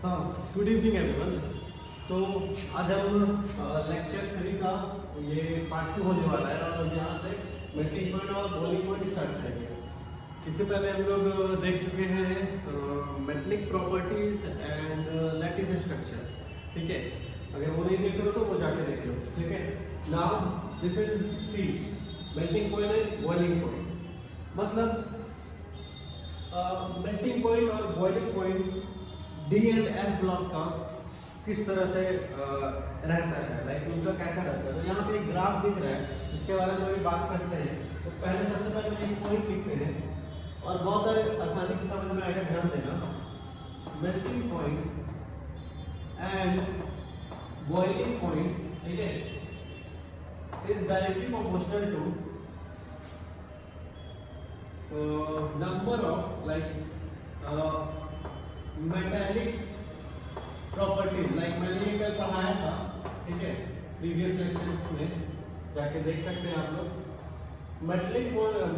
हाँ, good evening everyone. तो आज हम लेक्चर 3 का ये पार्ट 2 होने वाला है और हम यहाँ से मेल्टिंग पॉइंट और बॉइलिंग पॉइंट स्टार्ट करेंगे। इससे पहले हम लोग देख चुके हैं metallic properties and lattice structure, ठीक है। अगर वो नहीं देख रहे हो तो वो जाके देख लो, ठीक है। Now this is see melting point and boiling point. मतलब मेल्टिंग पॉइंट और boiling point d and f block का किस तरह से रहता है, लाइक उनका कैसा रहता है। तो यहाँ पे एक ग्राफ दिख रहा है जिसके बारे में भी बात करते हैं। तो पहले सबसे पहले एक पॉइंट लिखते हैं और बहुत आसानी से समझ में आएगा, ध्यान देना। Melting point and boiling point, ठीक है, is directly proportional to number of like metallic properties. Like मैंने ये कल पढ़ाया था, ठीक है, प्रीवियस लेक्चर में जाके देख सकते हैं आप लोग। Metallic point and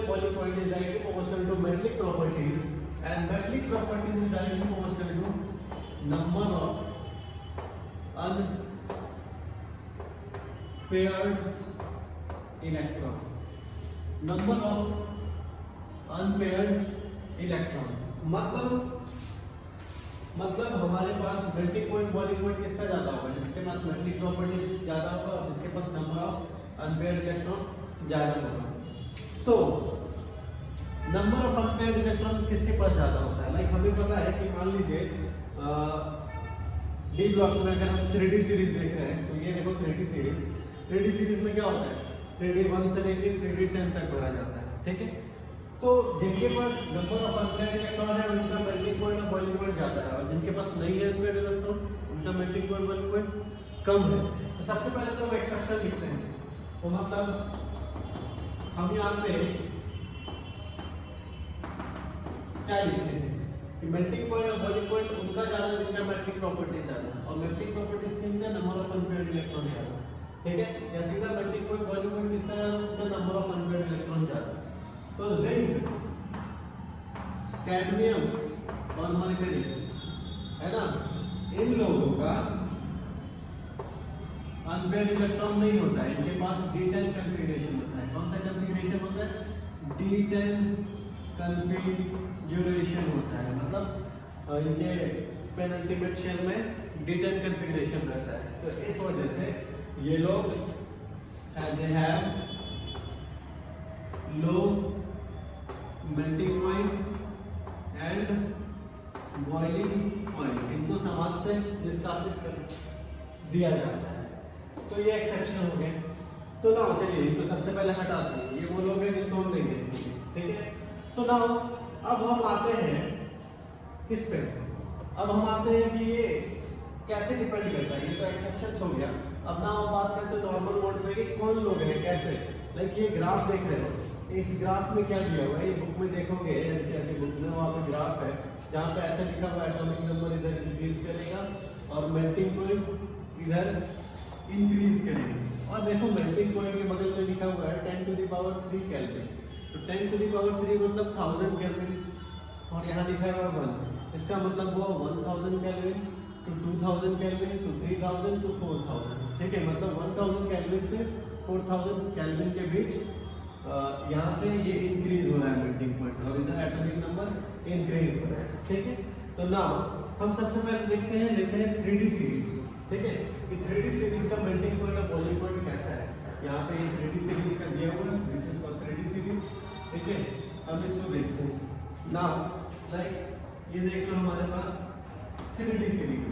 boiling point is directly proportional to metallic properties and metallic properties is directly proportional to number of unpaired electron. Number of unpaired electron मतलब हमारे पास मेल्टिंग पॉइंट बॉइलिंग पॉइंट किसका ज्यादा होगा? जिसके पास मेटलिक प्रॉपर्टी ज्यादा होगा और जिसके पास नंबर ऑफ अनपेयर्ड इलेक्ट्रॉन ज्यादा होगा। तो नंबर ऑफ अनपेयर्ड इलेक्ट्रॉन किसके पास ज्यादा होता है? लाइक हमें पता है कि मान लीजिए डी ब्लॉक में अगर हम 3D सीरीज देख रहे हैं, तो ये देखो 3D सीरीज में क्या होता है? 3D 1 से लेकर 3D 10 तक बढ़ा जाता है, ठीक है। तो जिनके पास नंबर ऑफ अनपेयर्ड इलेक्ट्रॉन है उनका मेल्टिंग पॉइंट और बॉइलिंग पॉइंट ज्यादा है, और जिनके पास नहीं है अनपेयर्ड इलेक्ट्रॉन उनका मेल्टिंग पॉइंट बॉइलिंग पॉइंट कम है। तो सबसे पहले तो एक्सेप्शन लिखते हैं। तो मतलब हम यहाँ पे क्या लिखते हैं कि मेल्टिंग पॉइंट और बॉइलिंग पॉइंट उनका ज्यादा जिनका मेटलिक प्रॉपर्टी ज्यादा, और मेटलिक प्रॉपर्टीज किनका? नंबर ऑफ अनपेयर्ड इलेक्ट्रॉन ज्यादा, ठीक है। या सीधा मेल्टिंग पॉइंट बॉइलिंग पॉइंट किसका ज्यादा? उनका नंबर ऑफ अनपेयर्ड इलेक्ट्रॉन ज्यादा। तो जिंक, कैडमियम और मरकरी, है ना, इन लोगों का अनपेयर्ड इलेक्ट्रॉन नहीं होता है, इनके पास D10 कॉन्फ़िगरेशन होता है। कौन सा कॉन्फ़िगरेशन होता है? D10 कॉन्फ़िगरेशन होता है। मतलब इनके पेनल्टीमेट शेल में D10 कॉन्फ़िगरेशन रहता है। तो इस वजह से ये लोग they have low melting point and boiling point, इनको समाज से निष्कासित कर दिया जाता है। तो ये एक्सेप्शन हो गए। तो ना चलिए इनको सबसे पहले हटाते हैं, ये वो लोग हैं जिनको हम नहीं देखेंगे, ठीक है। तो ना अब हम आते हैं किस पे? अब हम आते हैं कि ये कैसे डिपेंड करता है। ये तो एक्सेप्शन हो गया। अब ना हम बात करते हैं नॉर्मल मोड पे कि कौन लोग हैं, कैसे। लाइक ये ग्राफ देख रहे हो, इस ग्राफ में क्या दिया हुआ है? ये बुक में देखोगे, एनसीईआरटी बुक में, वहाँ पे ग्राफ है जहाँ पे ऐसे लिखा हुआ है एटॉमिक नंबर इधर इंक्रीज करेगा और मेल्टिंग पॉइंट इधर इंक्रीज करेगा। और देखो मेल्टिंग पॉइंट के बगल में लिखा हुआ है 10⁻³ केल्विन। तो 10⁻³ मतलब 1000 केल्विन, और यहाँ लिखा हुआ है 1। इसका मतलब वो 1000 kelvin to 2000 kelvin to 3000 to 4000, ठीक है। मतलब 1000 केल्विन से 4000 केल्विन के बीच यहाँ से ये इंक्रीज हो रहा है मेल्टिंग पॉइंट, और इधर एटॉमिक नंबर इंक्रीज हो रहा है, ठीक है। तो नाउ हम सबसे पहले देखते हैं, लेते हैं 3D सीरीज, ठीक है, कि 3D सीरीज का मेल्टिंग पॉइंट और बॉइलिंग पॉइंट कैसा है। यहाँ पे ये 3D सीरीज का दिया हुआ है, this is for 3D series, ठीक है। अब इसको देखते हैं। नाउ लाइक ये देख लो हमारे पास 3D सीरीज,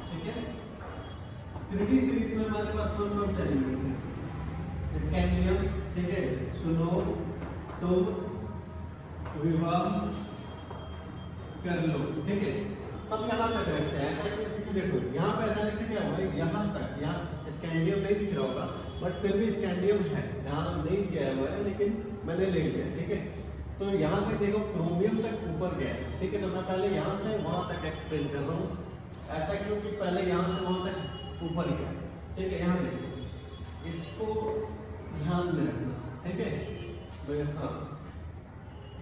ठीक है। 3D सीरीज में हमारे पास कौन कौन से एलिमेंट है? स्कैंडियम, ठीक है, सुनो, तुम, विवाह कर लो, ठीक है। अब यहाँ तक रखते हैं। ऐसा क्योंकि देखो यहाँ पे अचानक से क्या हुआ, यहाँ तक, यहाँ स्कैंडियम नहीं दिख रहा होगा, बट फिर भी स्कैंडियम है, यहाँ नहीं दिया हुआ है लेकिन मैंने ले लिया, ठीक है। तो यहाँ तक देखो क्रोमियम तक ऊपर गया, ठीक है। तो मैं पहले यहाँ से वहाँ तक एक्सप्लेन कर रहा हूँ। ऐसा क्योंकि पहले यहाँ से वहाँ तक ऊपर गया, ठीक है। यहाँ देखो, इसको ध्यान में रखना, ठीक है। हाँ,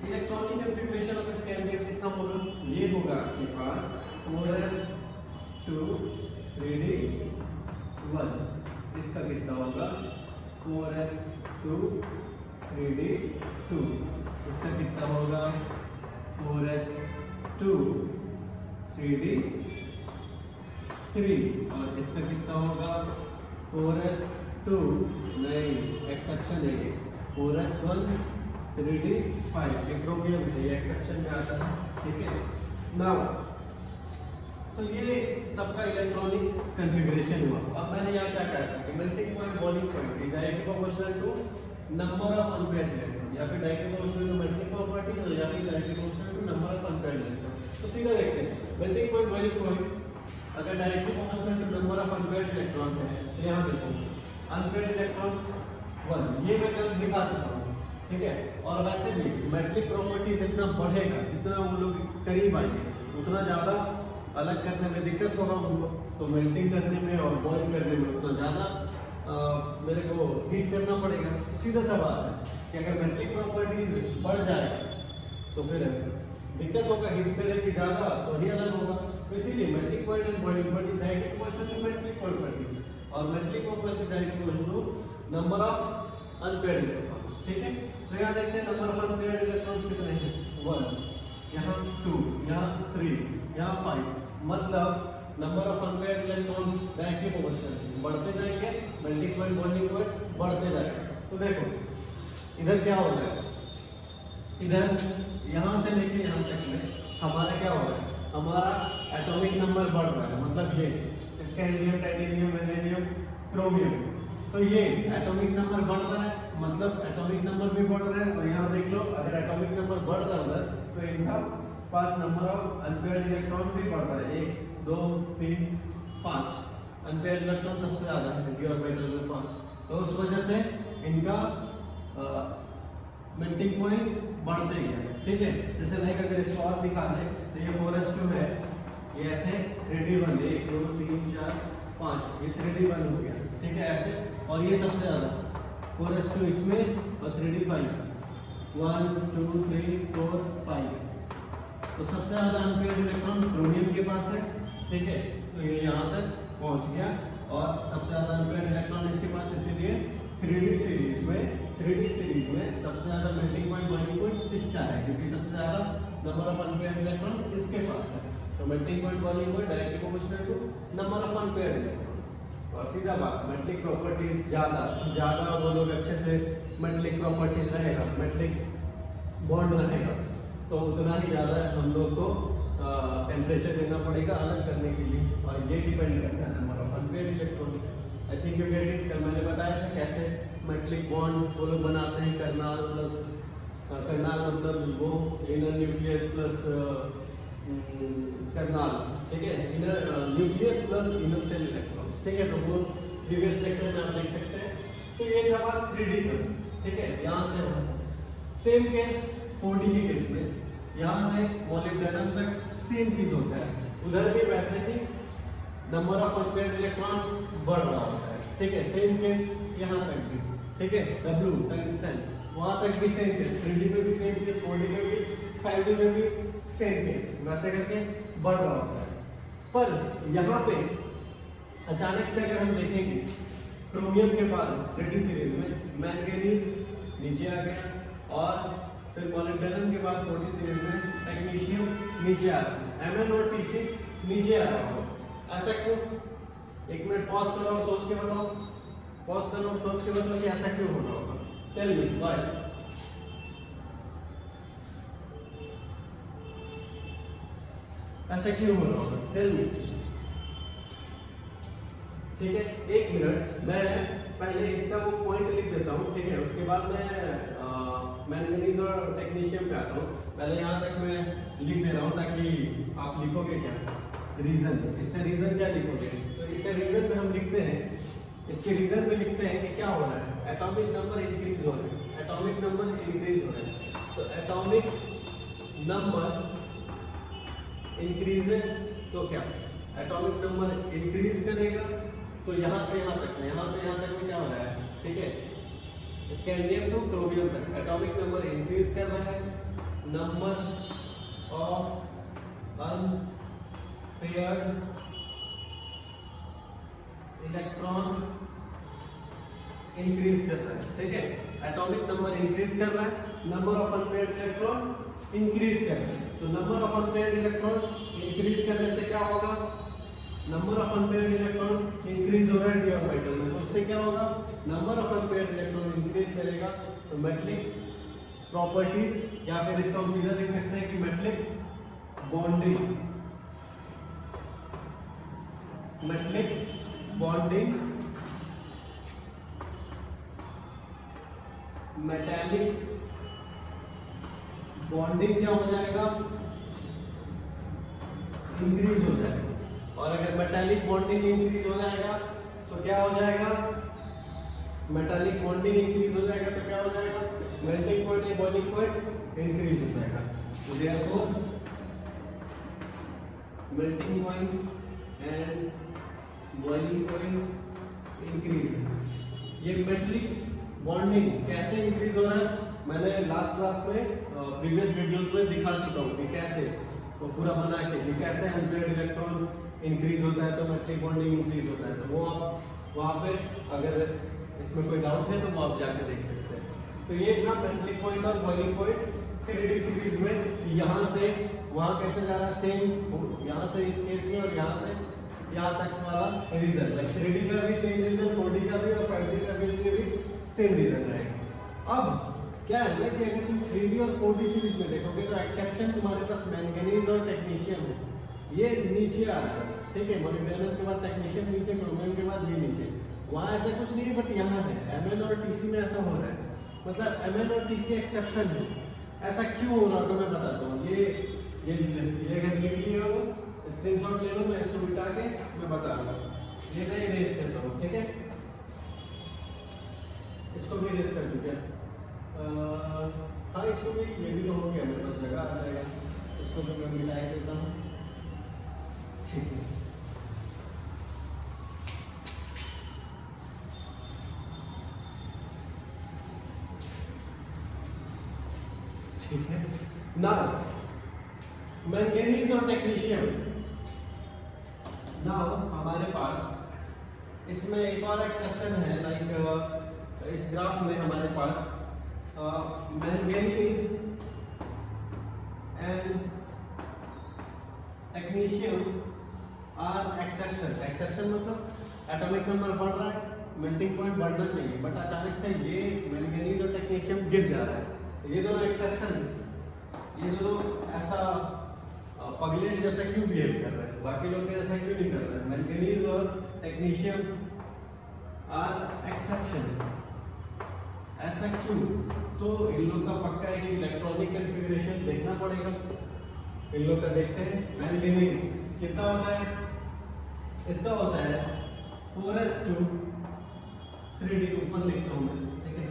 इलेक्ट्रॉनिक कॉन्फ़िगरेशन ऑफ स्कैंडियम कितना होगा? ये होगा आपके पास 4s2 3d1, इसका कितना होगा 4s2 3d2, इसका कितना होगा 4s2 3d3, और इसका कितना होगा 4s2, नहीं एक्सेप्शन है ये 4s1 3d5, क्रोमियम है ये एक्सेप्शन में आता है, ठीक है। नाउ तो ये सबका इलेक्ट्रॉनिक कॉन्फ़िगरेशन हुआ। अब मैंने यहाँ क्या कहा था कि melting point boiling point is directly proportional to number of unpaired electron, या फिर directly proportional to melting properties, या फिर directly proportional to number of unpaired electron. तो सीधा देखते हैं मेल्टिंग पॉइंट बॉइलिंग पॉइंट अगर directly proportional to number of unpaired electron है तो यहाँ देखो अनपेयर्ड इलेक्ट्रॉन 1, ये मैं कल दिखा चुका हूँ, ठीक है। और वैसे भी मेटलिक प्रॉपर्टी जितना बढ़ेगा, जितना वो लोग करीब आएंगे, उतना ज़्यादा अलग करने में दिक्कत होगा उनको, तो मेल्टिंग करने में और बॉइल करने में उतना ज़्यादा मेरे को हीट करना पड़ेगा। सीधा सा बात है कि अगर मेटलिक प्रॉपर्टीज बढ़ जाए तो फिर दिक्कत होगा, हीट करेंगे ज़्यादा तो ही अलग होगा। तो इसीलिए metallic point and boiling point is directly proportional to metallic property, और metallic property directly proportional to number of unpaired electrons, ठीक है। तो यहाँ देखते हैं नंबर ऑफ अनपेयर्ड इलेक्ट्रॉन्स कितने हैं, 1, यहाँ 2, यहाँ 3, यहाँ 5, मतलब number of unpaired electrons directly proportional बढ़ते जाएंगे, मेल्टिंग पॉइंट बॉइलिंग पॉइंट बढ़ते जाएंगे। तो देखो इधर क्या हो रहा है, इधर यहाँ से लेके यहाँ तक में हमारा क्या हो रहा है, हमारा एटॉमिक नंबर बढ़ रहा है, मतलब ये स्कैंडियम, टाइटेनियम, वेनेडियम, क्रोमियम, तो ये एटॉमिक नंबर बढ़ रहा है, मतलब एटॉमिक नंबर भी बढ़ रहा है। और यहाँ देख लो अगर एटॉमिक नंबर बढ़ रहा है उधर, तो इनका पास नंबर ऑफ अनपेयर्ड इलेक्ट्रॉन भी बढ़ रहा है, 1 2 3 5, अनपेयर्ड इलेक्ट्रॉन सबसे ज्यादा है d ऑर्बिटल में 5, तो उस वजह से इनका मेल्टिंग पॉइंट बढ़ते गया, ठीक है। जैसे लाइक अगर इसको और दिखा दें तो ये 4s2 है, ये ऐसे 3d1, 1 2 3 4 5, ये 3d1 हो गया, ठीक है ऐसे। और ये सबसे ज्यादा 4s2 इसमें और 3d5, 1 2 3 4 5, तो सबसे ज्यादा अनपेयर्ड इलेक्ट्रॉन क्रोमियम के पास है, ठीक है। तो ये यहाँ तक पहुँच गया, और सबसे ज्यादा अनपेयर्ड इलेक्ट्रॉन इसके पास, इसीलिए 3d सीरीज में सबसे ज्यादा मेल्टिंग पॉइंट बॉइलिंग पॉइंट इसका है, क्योंकि सबसे ज्यादा नंबर ऑफ अनपेयर्ड इलेक्ट्रॉन इसके पास है। तो melting point boiling point directly proportional to number of unpaired electron. और सीधा बात मेटलिक प्रॉपर्टीज ज़्यादा वो लोग अच्छे से मेटलिक प्रॉपर्टीज रहेगा, मेटलिक बॉन्ड रहेगा, तो उतना ही ज़्यादा हम लोग को टेम्परेचर देना पड़ेगा अलग करने के लिए, और ये डिपेंड करता है number of unpaired electron. I think you get it. कल मैंने बताया था कैसे मेटलिक बॉन्ड वो लोग बनाते हैं, कर्नाल मतलब वो इनर न्यूक्लियस प्लस कर्नाल, ठीक है, inner nucleus plus inner cell electrons, ठीक है। तो वो प्रीवियस लेक्चर में आप देख सकते हैं। तो ये था हमारा 3D का, ठीक है। यहाँ से सेम केस 4D के केस में, यहाँ से मॉलिब्डेनम तक सेम चीज होता है, उधर भी वैसे ही नंबर ऑफ अनपेयर्ड इलेक्ट्रॉन्स बढ़ रहा होता है, ठीक है। सेम केस यहाँ तक भी, ठीक है। W टंगस्टन वहाँ तक भी सेम केस, 3D में भी सेम केस, 4D में भी, 5D में भी सेम केस, वैसे करके बढ़ रहा होता है। पर यहाँ पे अचानक से अगर हम देखेंगे क्रोमियम के बाद 3D सीरीज में मैंगनीज नीचे आ गया, और फिर मॉलिब्डेनम के बाद 4D सीरीज में टेक्नीशियम नीचे आ गया, Mn और Tc नीचे आ रहा होगा। ऐसा क्यों? एक मिनट पॉज करो और सोच के बताओ, पॉज करो और सोच के बताओ कि ऐसा क्यों हो रहा होगा। Tell me why. ऐसा क्यों हो रहा होगा, टेल मी। ठीक है, एक मिनट मैं पहले इसका वो पॉइंट लिख देता हूँ, ठीक है। उसके बाद मैं मैंगनीज और टेक्नीशियम पे आता हूँ। पहले यहाँ तक मैं लिख दे रहा हूँ ताकि आप लिखोगे क्या रीजन, इसका रीजन क्या लिखोगे। तो इसका रीजन में हम लिखते हैं, इसके रीजन में लिखते हैं कि क्या हो रहा है, एटॉमिक नंबर इंक्रीज हो रहे हैं, एटॉमिक नंबर इंक्रीज हो रहे हैं। तो एटॉमिक नंबर इंक्रीज तो क्या, एटॉमिक नंबर इंक्रीज करेगा, तो यहाँ से यहाँ तक में, यहाँ से यहाँ तक में क्या हो रहा है, ठीक है। स्कैंडियम टू क्रोमियम तक एटॉमिक नंबर इंक्रीज कर रहा है, number of unpaired paired electron increase कर रहा है, ठीक है। एटॉमिक नंबर इंक्रीज कर रहा है, number of unpaired electron increase कर रहा है। तो number of unpaired electron increase करने से क्या होगा, number of unpaired electron increase हो रहा है डी ऑर्बिटल में, तो उससे क्या होगा, number of unpaired electron increase करेगा तो मेटलिक प्रॉपर्टीज, या फिर इसको हम सीधा लिख सकते हैं कि मेटलिक बॉन्डिंग मेटालिक बॉन्डिंग क्या हो जाएगा, इंक्रीज हो जाएगा। और अगर मेटालिक बॉन्डिंग इंक्रीज हो जाएगा तो क्या हो जाएगा, मेटालिक बॉन्डिंग इंक्रीज हो जाएगा तो क्या हो जाएगा, मेल्टिंग पॉइंट या बॉइलिंग पॉइंट इंक्रीज हो जाएगा। तो therefore melting point and boiling point increase. ये मेटालिक बॉन्डिंग कैसे इंक्रीज हो रहा है, मैंने लास्ट क्लास में प्रीवियस वीडियोस में दिखा चुका हूँ कि कैसे वो पूरा बना के कि कैसे अनपेयर्ड इलेक्ट्रॉन इंक्रीज होता है तो मेटलिक बॉन्डिंग इंक्रीज होता है। तो वो आप वहाँ पे अगर इसमें कोई डाउट है तो वो आप जाके देख सकते हैं। तो ये था मेटलिक पॉइंट और बॉइलिंग पॉइंट 3D सीरीज में। यहाँ से वहाँ कैसे जा रहा है, सेम यहाँ से इस केस में और यहाँ से यहाँ तक वाला रीजन, लाइक 3D का भी सेम रीजन, 4D का भी और 5D का भी सेम रीजन रहेगा। अब क्या है ना कि अगर तुम 3D और 4D सीरीज में देखोगे तो एक्सेप्शन तुम्हारे पास मैंगनीज और टेक्नीशियम है, ये नीचे आ रहा है, ठीक है। मोलिब्डेनम के बाद टेक्नीशियम नीचे, क्रोमियम के बाद ये नीचे। वहाँ ऐसा कुछ नहीं है, बट यहाँ है Mn और Tc में ऐसा हो रहा है, मतलब Mn और Tc एक्सेप्शन है। ऐसा क्यों हो रहा है तो मैं बताता हूँ। ये अगर लिख लिए हो, स्क्रीनशॉट ले लो, मैं इसको मिटा के मैं बता रहा हूँ। ये मैं इरेज करता हूँ, ठीक है, इसको भी इरेज कर दूँ क्या, हाँ इसको भी, ये भी तो हो गया, मेरे पास जगह आ जाएगा, इसको भी मैं मिटा देता हूँ, ठीक है। ठीक है ना, मैंगनीज और टेक्नीशियम। नाउ हमारे पास इसमें एक और एक्सेप्शन है, लाइक इस ग्राफ में हमारे पास manganese and technetium are exception. Exception मतलब एटॉमिक नंबर बढ़ रहा है, मेल्टिंग पॉइंट बढ़ना चाहिए, बट अचानक से ये मैंगनीज और टेक्नीशियम गिर जा रहा है। ये दोनों एक्सेप्शन, ये दोनों ऐसा पगलेट जैसा क्यों बिहेव कर रहे हैं, बाकी लोग ऐसा क्यों नहीं कर रहे हैं। मैंगनीज और टेक्नीशियम आर एक्सेप्शन, ऐसा क्यों, तो इन लोग का पक्का है कि इलेक्ट्रॉनिक कॉन्फ़िगरेशन देखना पड़ेगा। इन लोग का देखते हैं। मैंगनीज कितना होता है, इसका होता है 4s2 3D, ऊपर लिखता हूँ मैं, ठीक है,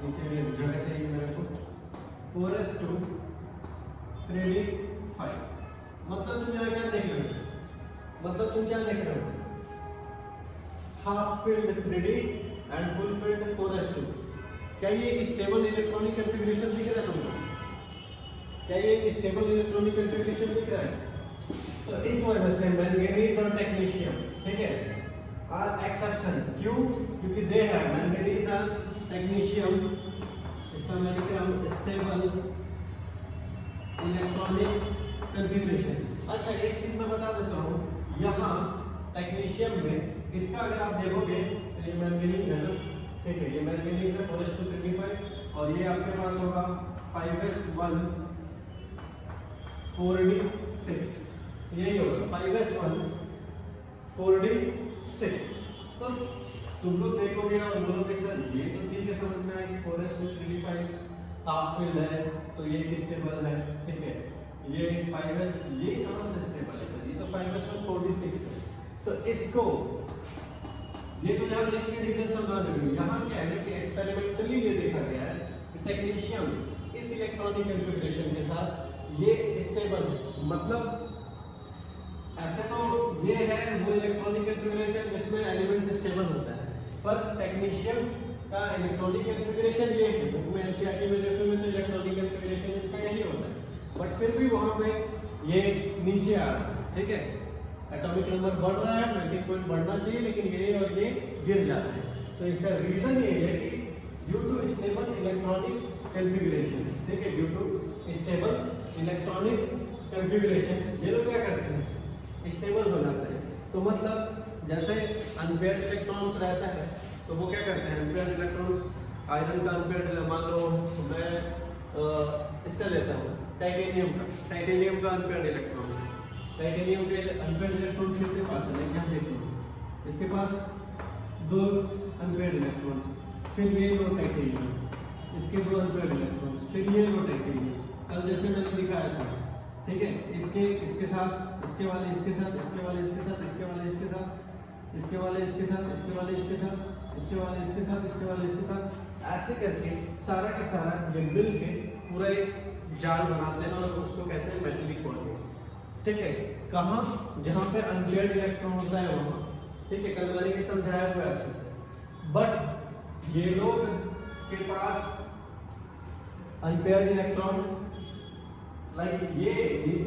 नीचे भी जगह चाहिए मेरे को। 4s2 3D 5, मतलब तुम यहाँ क्या देख रहे हो, मतलब तुम क्या देख रहे हो, half field 3D and full field 4s2। क्या ये एक स्टेबल इलेक्ट्रॉनिक कॉन्फ़िगरेशन दिख रहा है तुमको, क्या ये एक स्टेबल इलेक्ट्रॉनिक कॉन्फ़िगरेशन दिख रहा है। तो इस वजह से मैंगनीज और टेक्नीशियम, ठीक है, आर एक्सेप्शन। क्यों, क्योंकि दे है मैंगनीज और टेक्नीशियम, इसका मैं लिख रहा हूँ स्टेबल इलेक्ट्रॉनिक कॉन्फ़िगरेशन। अच्छा एक चीज मैं बता देता हूँ, यहाँ टेक्नीशियम में इसका अगर आप देखोगे तो ये मैंगनीज है ना, ठीक है, ये मैंगनीज है 4s2 3D5, और ये आपके पास होगा 5s1 4d6, यही होगा 5s1 4d6। तो तुम लोग देखोगे और बोलोगे सर ये तो ठीक है, समझ में आएगी 4s2 3d5 हाफ फील्ड है तो ये स्टेबल है, ठीक है। ये 5s, ये कहाँ से स्टेबल है सर, ये तो 5s1 4d6 है। तो इसको ये तो यहाँ देख के रीजन समझा जरूरी। यहाँ क्या है कि एक्सपेरिमेंटली ये देखा गया है कि टेक्नीशियम इस इलेक्ट्रॉनिक कॉन्फ़िगरेशन के साथ ये स्टेबल है। मतलब ऐसे तो ये है वो इलेक्ट्रॉनिक कॉन्फ़िगरेशन जिसमें एलिमेंट्स स्टेबल होता है, पर टेक्नीशियम का इलेक्ट्रॉनिक कॉन्फ़िगरेशन ये है। बुक में एनसीईआरटी में देखोगे तो इलेक्ट्रॉनिक कॉन्फ़िगरेशन इसका यही होता है, बट फिर भी वहाँ पे ये नीचे आ रहा है, ठीक है। एटॉमिक नंबर बढ़ रहा है, मेल्टिंग पॉइंट बढ़ना चाहिए, लेकिन ये और ये गिर जा रहे हैं। तो इसका रीजन ये है कि due to stable electronic configuration, ठीक है, due to stable electronic configuration ये लोग क्या करते हैं, स्टेबल हो जाते हैं। तो मतलब जैसे अनपेयर्ड इलेक्ट्रॉन्स रहता है तो वो क्या करते हैं, अनपेयर्ड इलेक्ट्रॉन्स, आयरन का अनपेयर्ड, मान लो मैं इसका लेता हूँ टाइटेनियम का अनपेयर्ड इलेक्ट्रॉन्स, टाइटेनियम के अनपेयर्ड इलेक्ट्रॉन्स किसके पास है, लाइक यहाँ देख लो, इसके पास 2 अनपेयर्ड इलेक्ट्रॉन्स, फिर ये लो टाइटेनियम, इसके 2 अनपेयर्ड इलेक्ट्रॉन्स, फिर ये लो टाइटेनियम, कल जैसे मैंने दिखाया था, ठीक है। इसके साथ, इसके वाले इसके साथ, इसके वाले इसके साथ, इसके वाले इसके साथ, इसके वाले इसके साथ, इसके वाले इसके साथ, इसके वाले इसके साथ, इसके वाले इसके साथ, ऐसे करके सारा का सारा ये मिल के पूरा एक जाल बनाते हैं और उसको कहते हैं मेटालिक बॉन्डिंग, ठीक है। कहाँ, जहाँ पे अनपेयर्ड इलेक्ट्रॉन होता है वहाँ, ठीक है, कल मैंने ये समझाया हुआ है अच्छे से। बट ये लोग के पास अनपेयर्ड इलेक्ट्रॉन, लाइक ये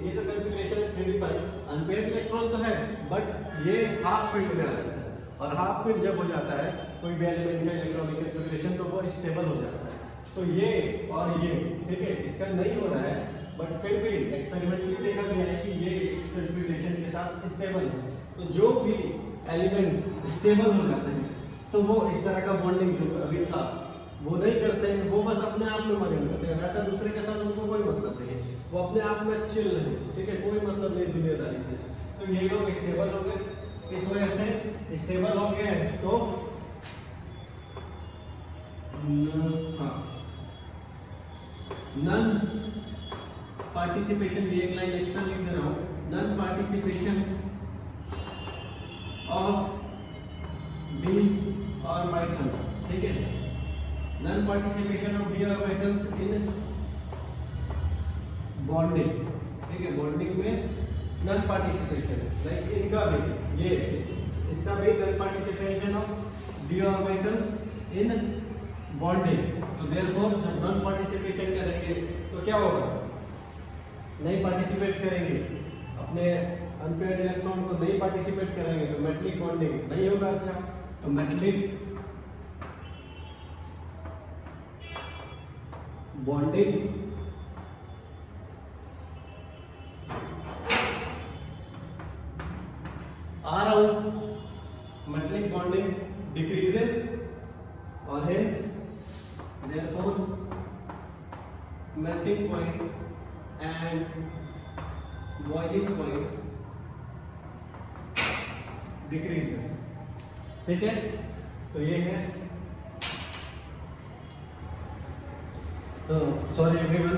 जो कॉन्फ़िगरेशन है 3d5, अनपेयर्ड इलेक्ट्रॉन तो है बट ये हाफ फील्ड में आ जाता है, और हाफ फील्ड जब हो जाता है कोई भी एलिमेंट का इलेक्ट्रॉनिक कॉन्फ़िगरेशन तो वो स्टेबल हो जाता है। तो ये और ये, ठीक है, इसका नहीं हो रहा है बट फिर भी एक्सपेरिमेंटली देखा गया है कि ये इस कॉन्फ़िगरेशन के साथ स्टेबल है। तो जो भी एलिमेंट्स स्टेबल हो जाते हैं तो वो इस तरह का बॉन्डिंग जो अभी था वो नहीं करते हैं, वो बस अपने आप में मगन करते हैं, वैसा दूसरे के साथ उनको कोई मतलब नहीं है, वो अपने आप में चिल रहे हैं, ठीक है, कोई मतलब नहीं दुनियादारी से। तो ये लोग स्टेबल हो गए, इस वजह से स्टेबल हो गए हैं। तो हाँ, नन पार्टिसिपेशन, ये एक लाइन एक्स्ट्रा लिख दे रहा हूँ, non participation of d orbitals, ठीक है, non participation of d orbitals in bonding, ठीक है, बॉन्डिंग में नन पार्टिसिपेशन, लाइक इनका भी, ये इसका भी non participation of d orbitals in bonding. तो देयरफॉर जब नन पार्टिसिपेशन करेंगे तो क्या होगा, नहीं पार्टिसिपेट करेंगे, अपने अनपेयर्ड इलेक्ट्रॉन को नहीं पार्टिसिपेट करेंगे तो मेटलिक बॉन्डिंग नहीं होगा। अच्छा, तो मेटलिक बॉन्डिंग आ रहा हूं, मेटलिक बॉन्डिंग डिक्रीजेस और hence therefore melting point and boiling point decreases, ठीक है। तो ये है, sorry everyone,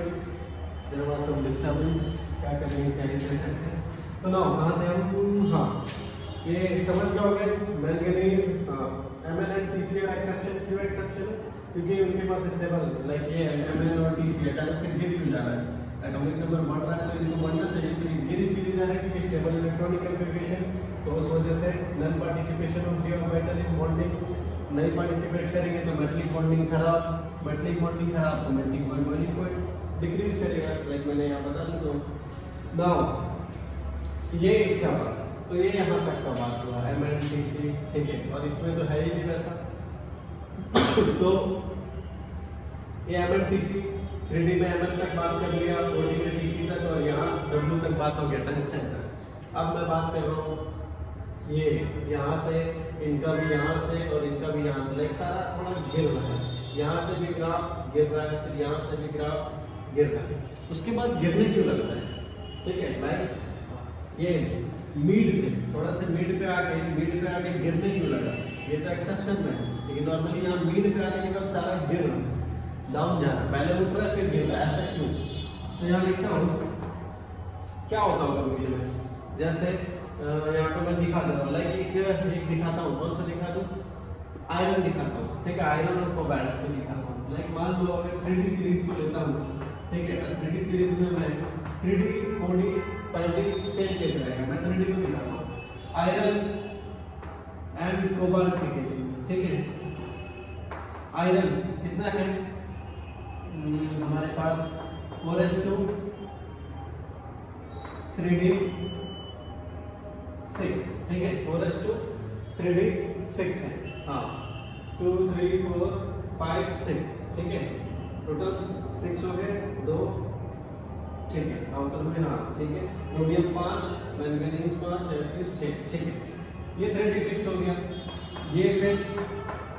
there was some disturbance, क्या करेंगे, क्या नहीं कर सकते। तो ना कहाँ थे हम, हाँ, ये समझ जाओगे, मैंगनीज, Mn and Tc का एक्सेप्शन, क्यों एक्सेप्शन है, क्योंकि उनके पास स्टेबल, लाइक ये Mn और Tc अचानक से गिर क्यों जा रहा है, एटॉमिक नंबर बढ़ रहा है तो इनको बढ़ना चाहिए, तो ये गिर इसीलिए जा रहा है क्योंकि स्टेबल इलेक्ट्रॉनिक कॉन्फ़िगरेशन। तो उस वजह से non participation of d orbital in bonding, नहीं पार्टिसिपेट करेंगे तो मेटलिक बॉन्डिंग खराब, मेटलिक बॉन्डिंग खराब तो melting point boiling point decrease करेगा, लाइक मैंने यहाँ बता चुका हूँ। नाउ ये इसका बात, तो ये यहाँ तक का बात हुआ Mn Tc, ठीक है, और इसमें तो है ही नहीं वैसा। तो ये Mn Tc 3D में Mn तक बात कर लिया, 4D में Tc तक, और यहाँ W तक बात हो गया, टंगस्टन तक। अब मैं बात कर रहा हूँ ये यहाँ से, इनका भी यहाँ से और इनका भी यहाँ से, लाइक सारा थोड़ा गिर रहा है, यहाँ से भी ग्राफ गिर रहा है, फिर यहाँ से भी ग्राफ गिर रहा है, उसके बाद गिरने क्यों लगता है, ठीक है, लाइक ये मिड से थोड़ा सा मिड पे आके गिरने क्यों लगा, ये तो एक्सेप्शन में है, लेकिन नॉर्मली यहाँ मिड पे आने के बाद सारा गिर रहा है, डाउन जा रहा है, पहले उठ रहा है फिर गिर रहा है, ऐसा क्यों। तो यहाँ लिखता हूँ क्या होता होगा वीडियो में, जैसे यहाँ पे मैं दिखा दे रहा हूँ, लाइक एक दिखाता हूँ, कौन सा दिखा दूँ, आयरन दिखाता हूँ, ठीक है, आयरन और कोबाल्ट को दिखाता हूँ। लाइक मान लो अगर 3D सीरीज को लेता हूँ, ठीक है, 3D सीरीज में मैं 3D 4D 5D same case रहेगा, मैं 3D को दिखाता हूँ, आयरन एंड कोबाल्ट के केस में, ठीक है। आयरन कितना है, हमारे पास 4s2 3d6, ठीक है, 4s2 3d6 है, हाँ 2 3 4 5 6, ठीक है, टोटल 6 हो गए, 2, ठीक है, आउटर में, हाँ ठीक है, रोडियम 5, मैंगनीज 5 है, फिर 6, ठीक है, ये 3d6 हो गया। ये फिर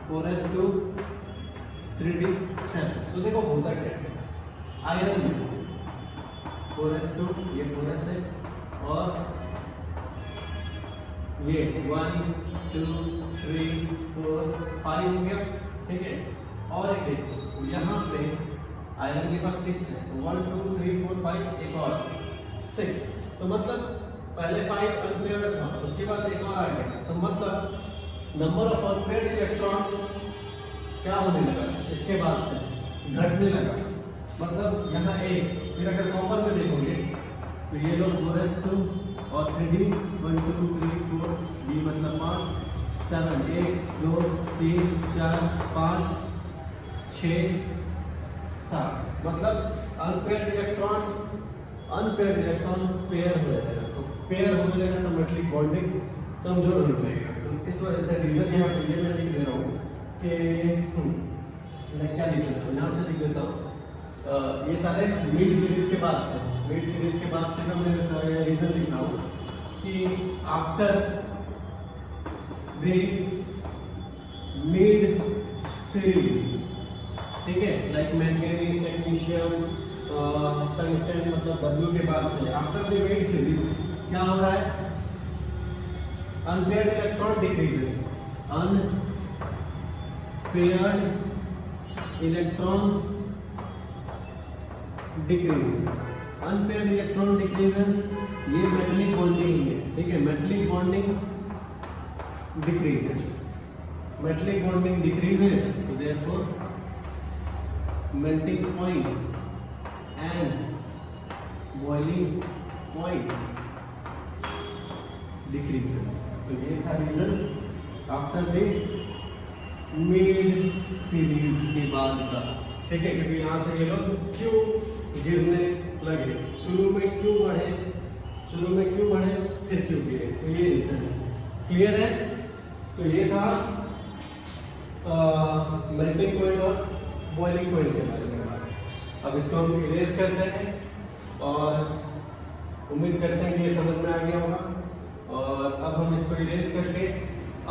4s2 3d7। तो देखो होता क्या है, आयरन में 4s2, ये 4s है, और ये 1 2 3 4 5 हो गया, ठीक है। और एक देखो यहाँ पे आयरन के पास 6 है, 1 2 3 4 5, एक और 6, तो मतलब पहले 5 अनपेयर्ड था, उसके बाद एक और आ गया, तो मतलब नंबर ऑफ अनपेयर्ड इलेक्ट्रॉन क्या होने लगा, इसके बाद से घटने लगा, मतलब यहाँ एक, फिर अगर कॉपर में देखोगे तो ये लो 4s2 और 3d 1 2 3 4 d मतलब 5 7 1 2 3 4 5 6 7, मतलब अनपेयर्ड इलेक्ट्रॉन पेयर होने लगा, तो पेयर होने लगा तो मेटलिक बॉन्डिंग कमजोर होने लगेगा। तो इस वजह से रीजन यहाँ पे ये मैं लिख दे रहा हूँ कि मैं क्या लिख देता हूँ, यहाँ से लिख देता हूँ, ये सारे मिड सीरीज के बाद से, मिड सीरीज के बाद से मैं सारे रीजन लिख रहा हूँ कि आफ्टर द मिड सीरीज, ठीक है, लाइक मैंगनीज, टेक्नीशियम, टंगस्टन, मतलब W के बाद से आफ्टर द मिड सीरीज क्या हो रहा है, unpaired electron decreases, unpaired electron decreases, unpaired electron decreases, ये मेटलिक बॉन्डिंग है, ठीक है, metallic bonding decreases, metallic bonding decreases, तो therefore melting point and boiling point decreases। तो ये था reason after the mid series के बाद का, ठीक है, क्योंकि यहाँ से ये लोग क्यों गिरने लगे, शुरू में क्यों बढ़े फिर क्यों गिरे, तो ये रीजन है, क्लियर है। तो ये था मेल्टिंग पॉइंट और बॉइलिंग पॉइंट के बारे में। अब इसको हम इरेज करते हैं और उम्मीद करते हैं कि ये समझ में आ गया होगा। और अब हम इसको इरेज करके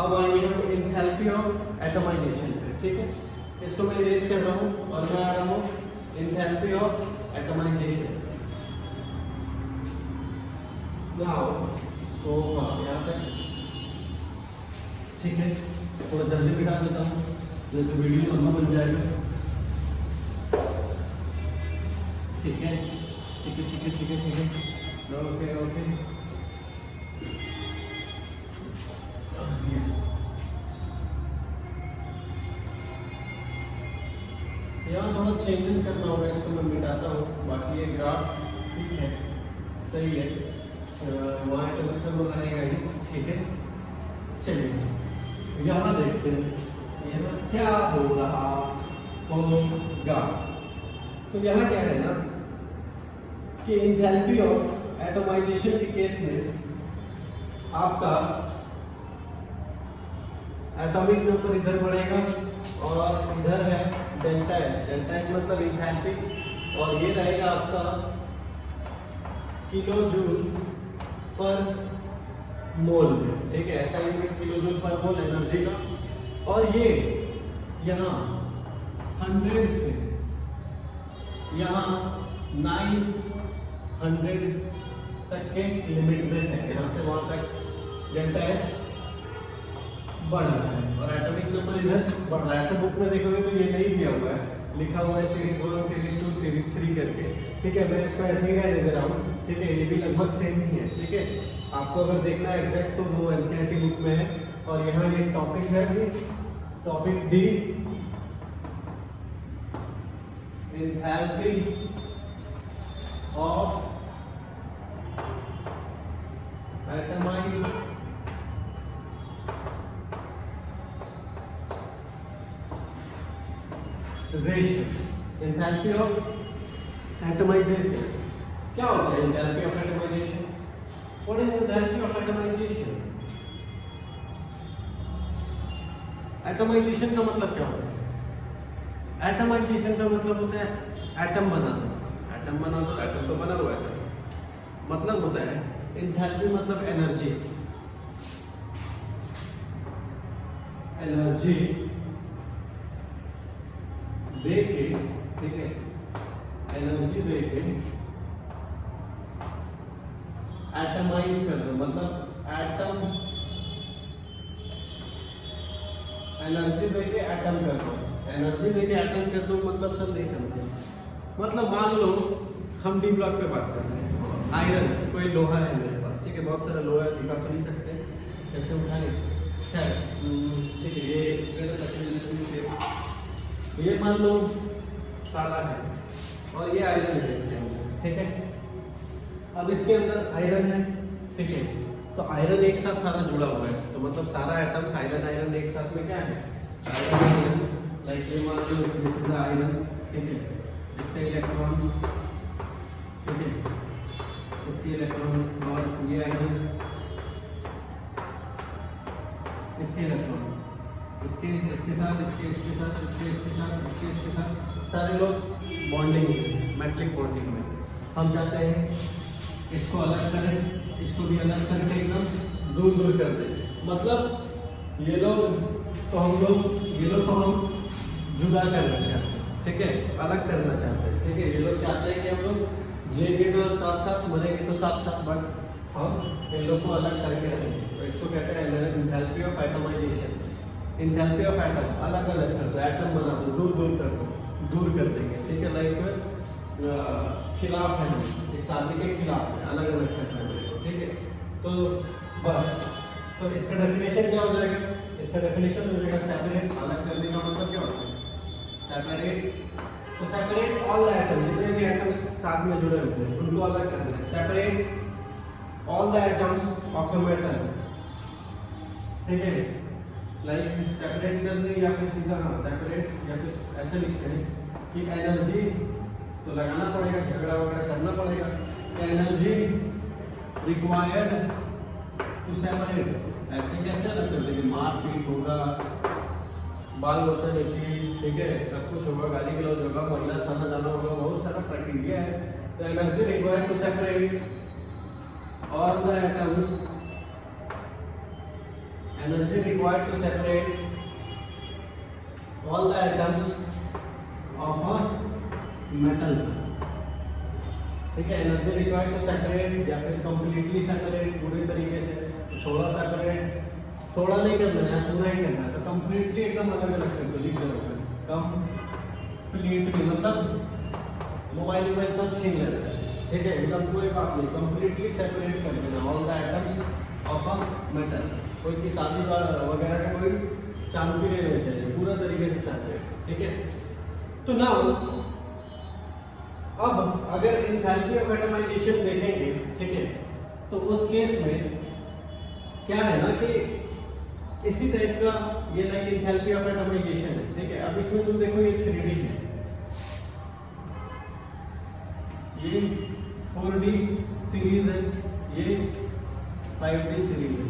अब आएंगे हम एंथैल्पी ऑफ एटमाइजेशन पे, ठीक है, इसको मैं इरेज कर रहा हूँ और मैं आ रहा हूँ एंथैल्पी ऑफ एटमाइजेशन। नाउ तो यहाँ तक, ठीक है, थोड़ा जल्दी बिठा देता हूँ जैसे वीडियो लंबा बन जाएगा, ठीक है, ओके यहाँ थोड़ा चेंजेस करना होगा, इसको मैं मिटाता हूँ, बाकी ये ग्राफ ठीक है, सही है, वहाँ एटॉमिक नंबर रहेगा ही, ठीक है। चलिए यहाँ देखते हैं यहाँ क्या हो रहा होगा। तो यहाँ क्या है ना कि एंथैल्पी ऑफ एटमाइजेशन के केस में आपका एटॉमिक नंबर इधर बढ़ेगा और इधर है डेल्टा एच मतलब एंथैल्पी, और ये रहेगा आपका किलो जूल पर मोल, ठीक है, ऐसा यूनिट किलो जूल पर मोल एनर्जी का। और ये यहाँ 100 से यहाँ 900 तक के लिमिट में है, यहाँ से वहाँ तक डेल्टा एच बढ़ रहा है और एटॉमिक नंबर इधर बढ़ रहा है। ऐसे बुक में देखोगे तो ये नहीं दिया हुआ है, लिखा हुआ है सीरीज 1, सीरीज 2, सीरीज 3 करके, ठीक है, मैं इसको ऐसे ही रहने दे रहा हूँ, ठीक है, ये भी लगभग सेम ही है, ठीक है। आपको अगर देखना है एग्जैक्ट तो वो एनसीईआरटी बुक में है। और यहाँ ये टॉपिक है, topic d enthalpy of atomization, enthalpy of atomization क्या होता है? Enthalpy of atomization what is enthalpy of atomization? Atomization का मतलब क्या होता है? एटमाइजेशन का मतलब होता है एटम बना दो। एटम बना दो, एटम तो बना हुआ है सर, मतलब होता है एंथैल्पी मतलब एनर्जी। एनर्जी दे के, ठीक है, एनर्जी दे के एटमाइज कर दो, मतलब एटम, एनर्जी देके एटम कर दो। एनर्जी देके एटम कर दो मतलब सब नहीं समझे। मतलब मान लो हम डी ब्लॉक पे बात कर रहे हैं, आयरन, कोई लोहा है मेरे पास, ठीक है, बहुत सारा लोहा है, दिखा तो नहीं सकते, कैसे उठाएं, खैर ठीक है, ये मान लो ताला है और ये आयरन है इसके अंदर, ठीक है। अब इसके अंदर आयरन है, ठीक है, तो आयरन एक साथ सारा जुड़ा हुआ है, तो मतलब सारा एटम्स आयरन आयरन एक साथ में क्या है, आयरन आयरन। लाइक ये मान लो दिस इज आयरन, ठीक है, इसके इलेक्ट्रॉन्स, ठीक है, इसके इलेक्ट्रॉन्स, और ये आयरन, इसके इलेक्ट्रॉन, इसके साथ, इसके साथ, इसके साथ, इसके साथ, सारे लोग बॉन्डिंग में, मेटलिक बॉन्डिंग में। हम चाहते हैं इसको अलग करें, इसको भी अलग करके एकदम दूर दूर कर दें। मतलब ये लोग तो हम लोग, ये लोग तो हम जुदा करना चाहते हैं, ठीक है, अलग करना चाहते हैं, ठीक है। ये लोग चाहते हैं कि हम लोग जिएंगे तो साथ साथ, मरेंगे तो साथ साथ, बट हम इन लोग को अलग करके रहेंगे। तो इसको कहते हैं enthalpy of atomization. Enthalpy of atom, अलग अलग कर दो, एटम बना दो, दूर दूर कर दो, दूर कर देंगे, ठीक है। लाइक खिलाफ है, इस शादी के खिलाफ है, अलग अलग करना है, ठीक है। तो बस, तो इसका डेफिनेशन क्या हो जाएगा? इसका डेफिनेशन हो जाएगा सेपरेट, अलग करने का मतलब क्या होता है? सेपरेट, तो सेपरेट ऑल द एटम, जितने भी एटम्स साथ में जुड़े होते हैं उनको अलग करना है। Separate all the atoms of a metal, ठीक है, लाइक सेपरेट कर दे या फिर सीधा, हाँ सेपरेट, या फिर ऐसे लिखते हैं कि एनर्जी तो लगाना पड़ेगा, झगड़ा वगड़ा करना पड़ेगा, एनर्जी रिक्वायर्ड टू सेपरेट। ऐसे कैसे अलग कर देंगे? मारपीट होगा, बाल लोचा लोची, ठीक है, सब कुछ होगा, गाली गलौज होगा, महिला थाना जाना होगा, बहुत सारा प्रक्रिया है। तो energy required to separate all the atoms, energy required to separate all the atoms of a metal, ठीक है। एनर्जी रिक्वायर्ड टू सेपरेट या फिर कंप्लीटली सेपरेट, पूरे तरीके से, थोड़ा सेपरेट, थोड़ा नहीं करना है, पूरा ही करना है, तो कंप्लीटली एकदम अलग अलग कर दो, लिख दो कंप्लीटली, मतलब मोबाइल सब छीन लेना है, ठीक है, एकदम कोई बात नहीं, कंप्लीटली सेपरेट कर देना all the atoms of a metal. कोई की शादी वगैरह का कोई चांस ही नहीं होना चाहिए, पूरा तरीके से सेपरेट, ठीक है। तो नाउ अब अगर एंथैल्पी ऑफ एटमाइजेशन देखेंगे, ठीक है, तो उस केस में क्या है ना कि इसी टाइप का ये लाइक एंथैल्पी ऑफ एटमाइजेशन है, ठीक है। अब इसमें तुम देखो ये 3D है, ये 4D सीरीज है, ये 5D सीरीज है।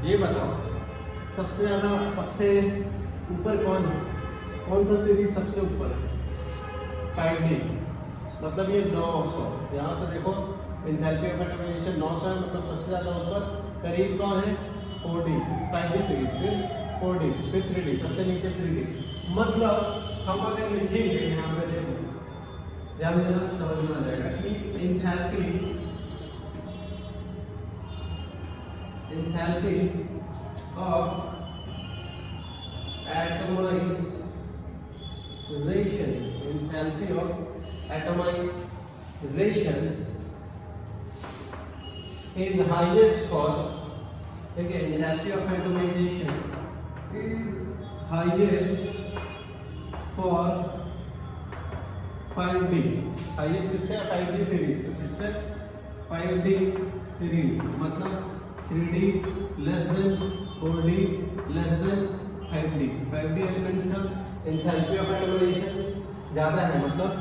ये बताओ सबसे ज्यादा, सबसे ऊपर कौन है? कौन सा सीरीज सबसे ऊपर है? 5D, मतलब ये 900, यहाँ से देखो एंथैल्पी ऑफ एटमाइजेशन 900 है, मतलब सबसे ज्यादा ऊपर करीब कौन है? 4D, 5D सीरीज, फिर 4D, फिर 3D, सबसे नीचे 3D। मतलब हम अगर लिखेंगे यहाँ पे, देखो ध्यान देना, समझ में आ जाएगा कि enthalpy of atomization, enthalpy of atomization is highest for, ठीक है, enthalpy of atomization is highest for 5D, highest किसका? 5D सीरीज, किसका? 5D सीरीज, मतलब 3D less than 4D less than 5D। 5D elements का enthalpy of atomization ज़्यादा है, मतलब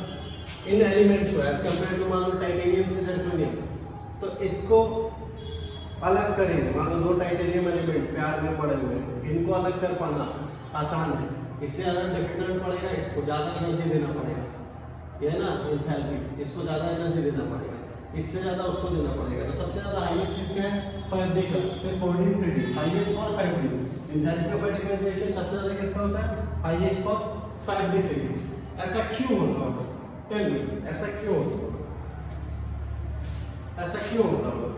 इन elements को एज कम्पेयर टू मान लो टाइटेनियम से, जर्मेनियम, तो इसको अलग करेंगे, मान लो 2 टाइटेनियम एलिमेंट प्यार में पड़े हुए हैं, इनको अलग कर पाना आसान है। इससे ज़्यादा डिफिकल्ट पड़ेगा, इसको ज़्यादा एनर्जी देना पड़ेगा, ये है ना एंथैल्पी, इसको ज़्यादा एनर्जी देना पड़ेगा, इससे ज़्यादा उसको देना पड़ेगा। तो सबसे ज़्यादा हाईएस्ट चीज़ क्या है 5D का, फिर 4D 3D, highest for 5D। Enthalpy of differentiation सबसे ज़्यादा किसका होता है, हाईएस्ट फॉर 5D सीरीज। ऐसा क्यों होता होगा, टेल मी, ऐसा क्यों होता होगा, ऐसा क्यों होता होगा?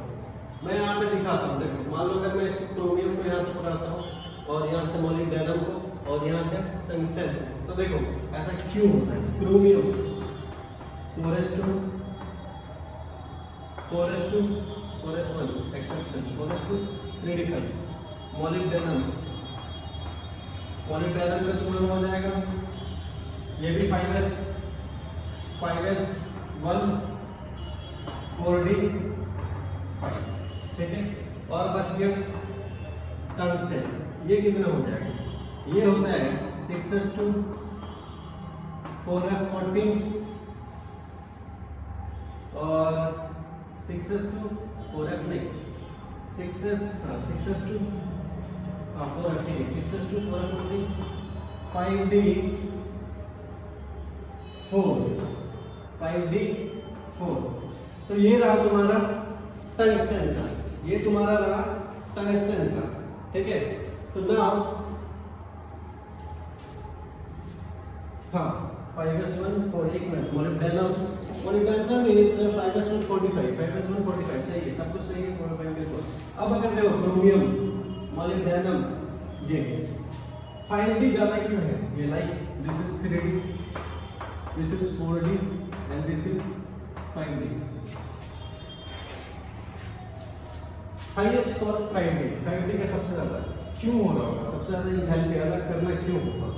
मैं यहाँ पे दिखाता हूँ, देखो मान लो अगर मैं इसको क्रोमियम को यहाँ से पकड़ाता हूँ और यहाँ से मोलिब्डेनम को और यहाँ से टंगस्टन, तो देखो ऐसा क्यों होता है। Chromium 4s2 4s2 4s1 exception 4s2 3d5, molybdenum molybdenum का तुम्हारा हो जाएगा ये भी 5s 5s1 4d 5, ठीक है। और बच गया टंगस्टन, ये कितना हो जाएगा, ये होता है 6s2 4f14 और 6s2 4f नहीं 6s2 4f नहीं 6s2 4f14 5d 4 तो ये रहा तुम्हारा टंगस्टन का, ये तुम्हारा रहा टंगस्टन का, ठीक है। तो ना हाँ 5s1 40 molybdenum is 5s1 45 5s1 45 सही है, सब कुछ सही है 45 के ऊपर। अब अगर देखो क्रोमियम मोलिब्डेनम ये 5d ज्यादा क्यों है, ये like this is 3d, this is 4d and this is 5d, highest for 5d का सबसे ज्यादा क्यों हो रहा होगा, सबसे ज्यादा एंथैल्पी अलग करना क्यों होगा।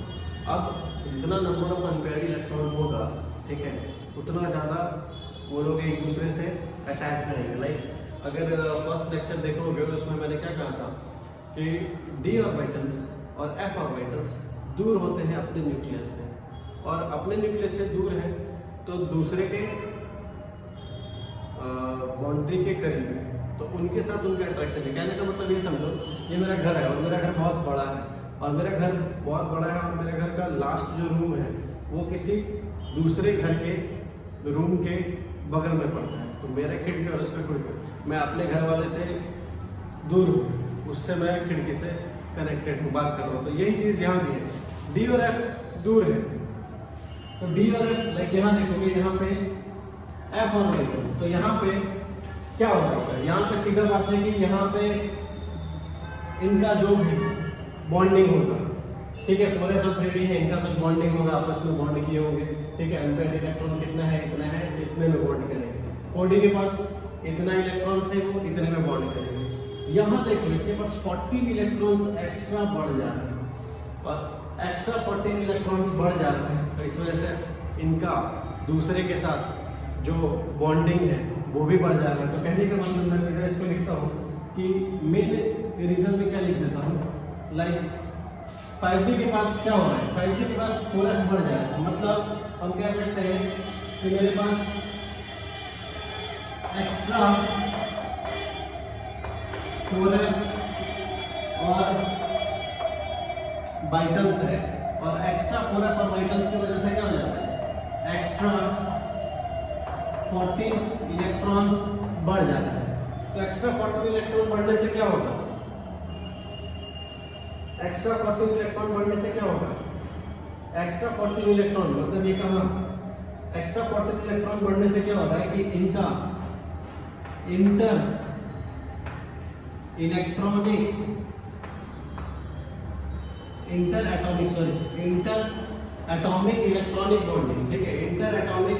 अब जितना नंबर ऑफ अनपेयर्ड इलेक्ट्रॉन होगा, ठीक है, उतना ज़्यादा वो लोग एक दूसरे से अटैच रहेंगे। लाइक अगर फर्स्ट लेक्चर देखोगे तो उसमें मैंने क्या कहा था कि d ऑर्बिटल्स और f ऑर्बिटल्स दूर होते हैं अपने न्यूक्लियस से, और अपने न्यूक्लियस से दूर है तो दूसरे के बाउंड्री के करीब है, तो उनके साथ उनका अट्रैक्शन है। कहने का मतलब ये समझो, ये मेरा घर है और मेरा घर बहुत बड़ा है, और मेरा घर बहुत बड़ा है और मेरे घर का लास्ट जो रूम है वो किसी दूसरे घर के रूम के बगल में पड़ता है, तो मेरे खिड़की और उसका खिड़की, मैं अपने घर वाले से दूर हूँ, उससे मैं खिड़की से कनेक्टेड हूँ, बात कर रहा हूँ। तो यही चीज़ यहाँ भी है, डी और एफ दूर है, तो डी और एफ लाइक यहाँ देखोगे यहाँ पे एफ ऑर्बिटल्स, तो यहाँ पे क्या हो रहा है, यहाँ पे सीधा बात है कि यहाँ पे इनका जो भी बॉन्डिंग होगा, ठीक है, 4s और 3d है, इनका कुछ बॉन्डिंग होगा, आपस में बॉन्ड किए होंगे, ठीक है। अनपेयर्ड इलेक्ट्रॉन कितना है, इतना है, इतने में बॉन्ड करेंगे। 4d के पास इतना इलेक्ट्रॉन्स है, वो इतने में बॉन्ड करेंगे। यहाँ देखो इसके पास 14 इलेक्ट्रॉन्स एक्स्ट्रा बढ़ जा रहे हैं, और एक्स्ट्रा 14 इलेक्ट्रॉन्स बढ़ जा रहे हैं, तो इस वजह से इनका दूसरे के साथ जो बॉन्डिंग है वो भी बढ़ जा रहा है। तो कहने का मतलब मैं सीधा इसको लिखता हूँ कि मेन रीजन में क्या लिख देता हूँ, लाइक 5d के पास क्या हो रहा है, 5d के पास 4f बढ़ जा रहा है, मतलब हम कह सकते हैं कि मेरे पास एक्स्ट्रा 4f और बाइटल्स है, और एक्स्ट्रा 4f और बाइटल्स की वजह से क्या हो जाता है, एक्स्ट्रा 14 इलेक्ट्रॉन्स बढ़ जाता है। तो एक्स्ट्रा 14 इलेक्ट्रॉन बढ़ने से क्या होगा, एक्स्ट्रा 14 इलेक्ट्रॉन बढ़ने से क्या होगा, एक्स्ट्रा 14 इलेक्ट्रॉन मतलब ये कहाँ, एक्स्ट्रा 14 इलेक्ट्रॉन बढ़ने से क्या होता है कि इनका इंटर एटॉमिक इलेक्ट्रॉनिक बॉन्डिंग, ठीक है, inter atomic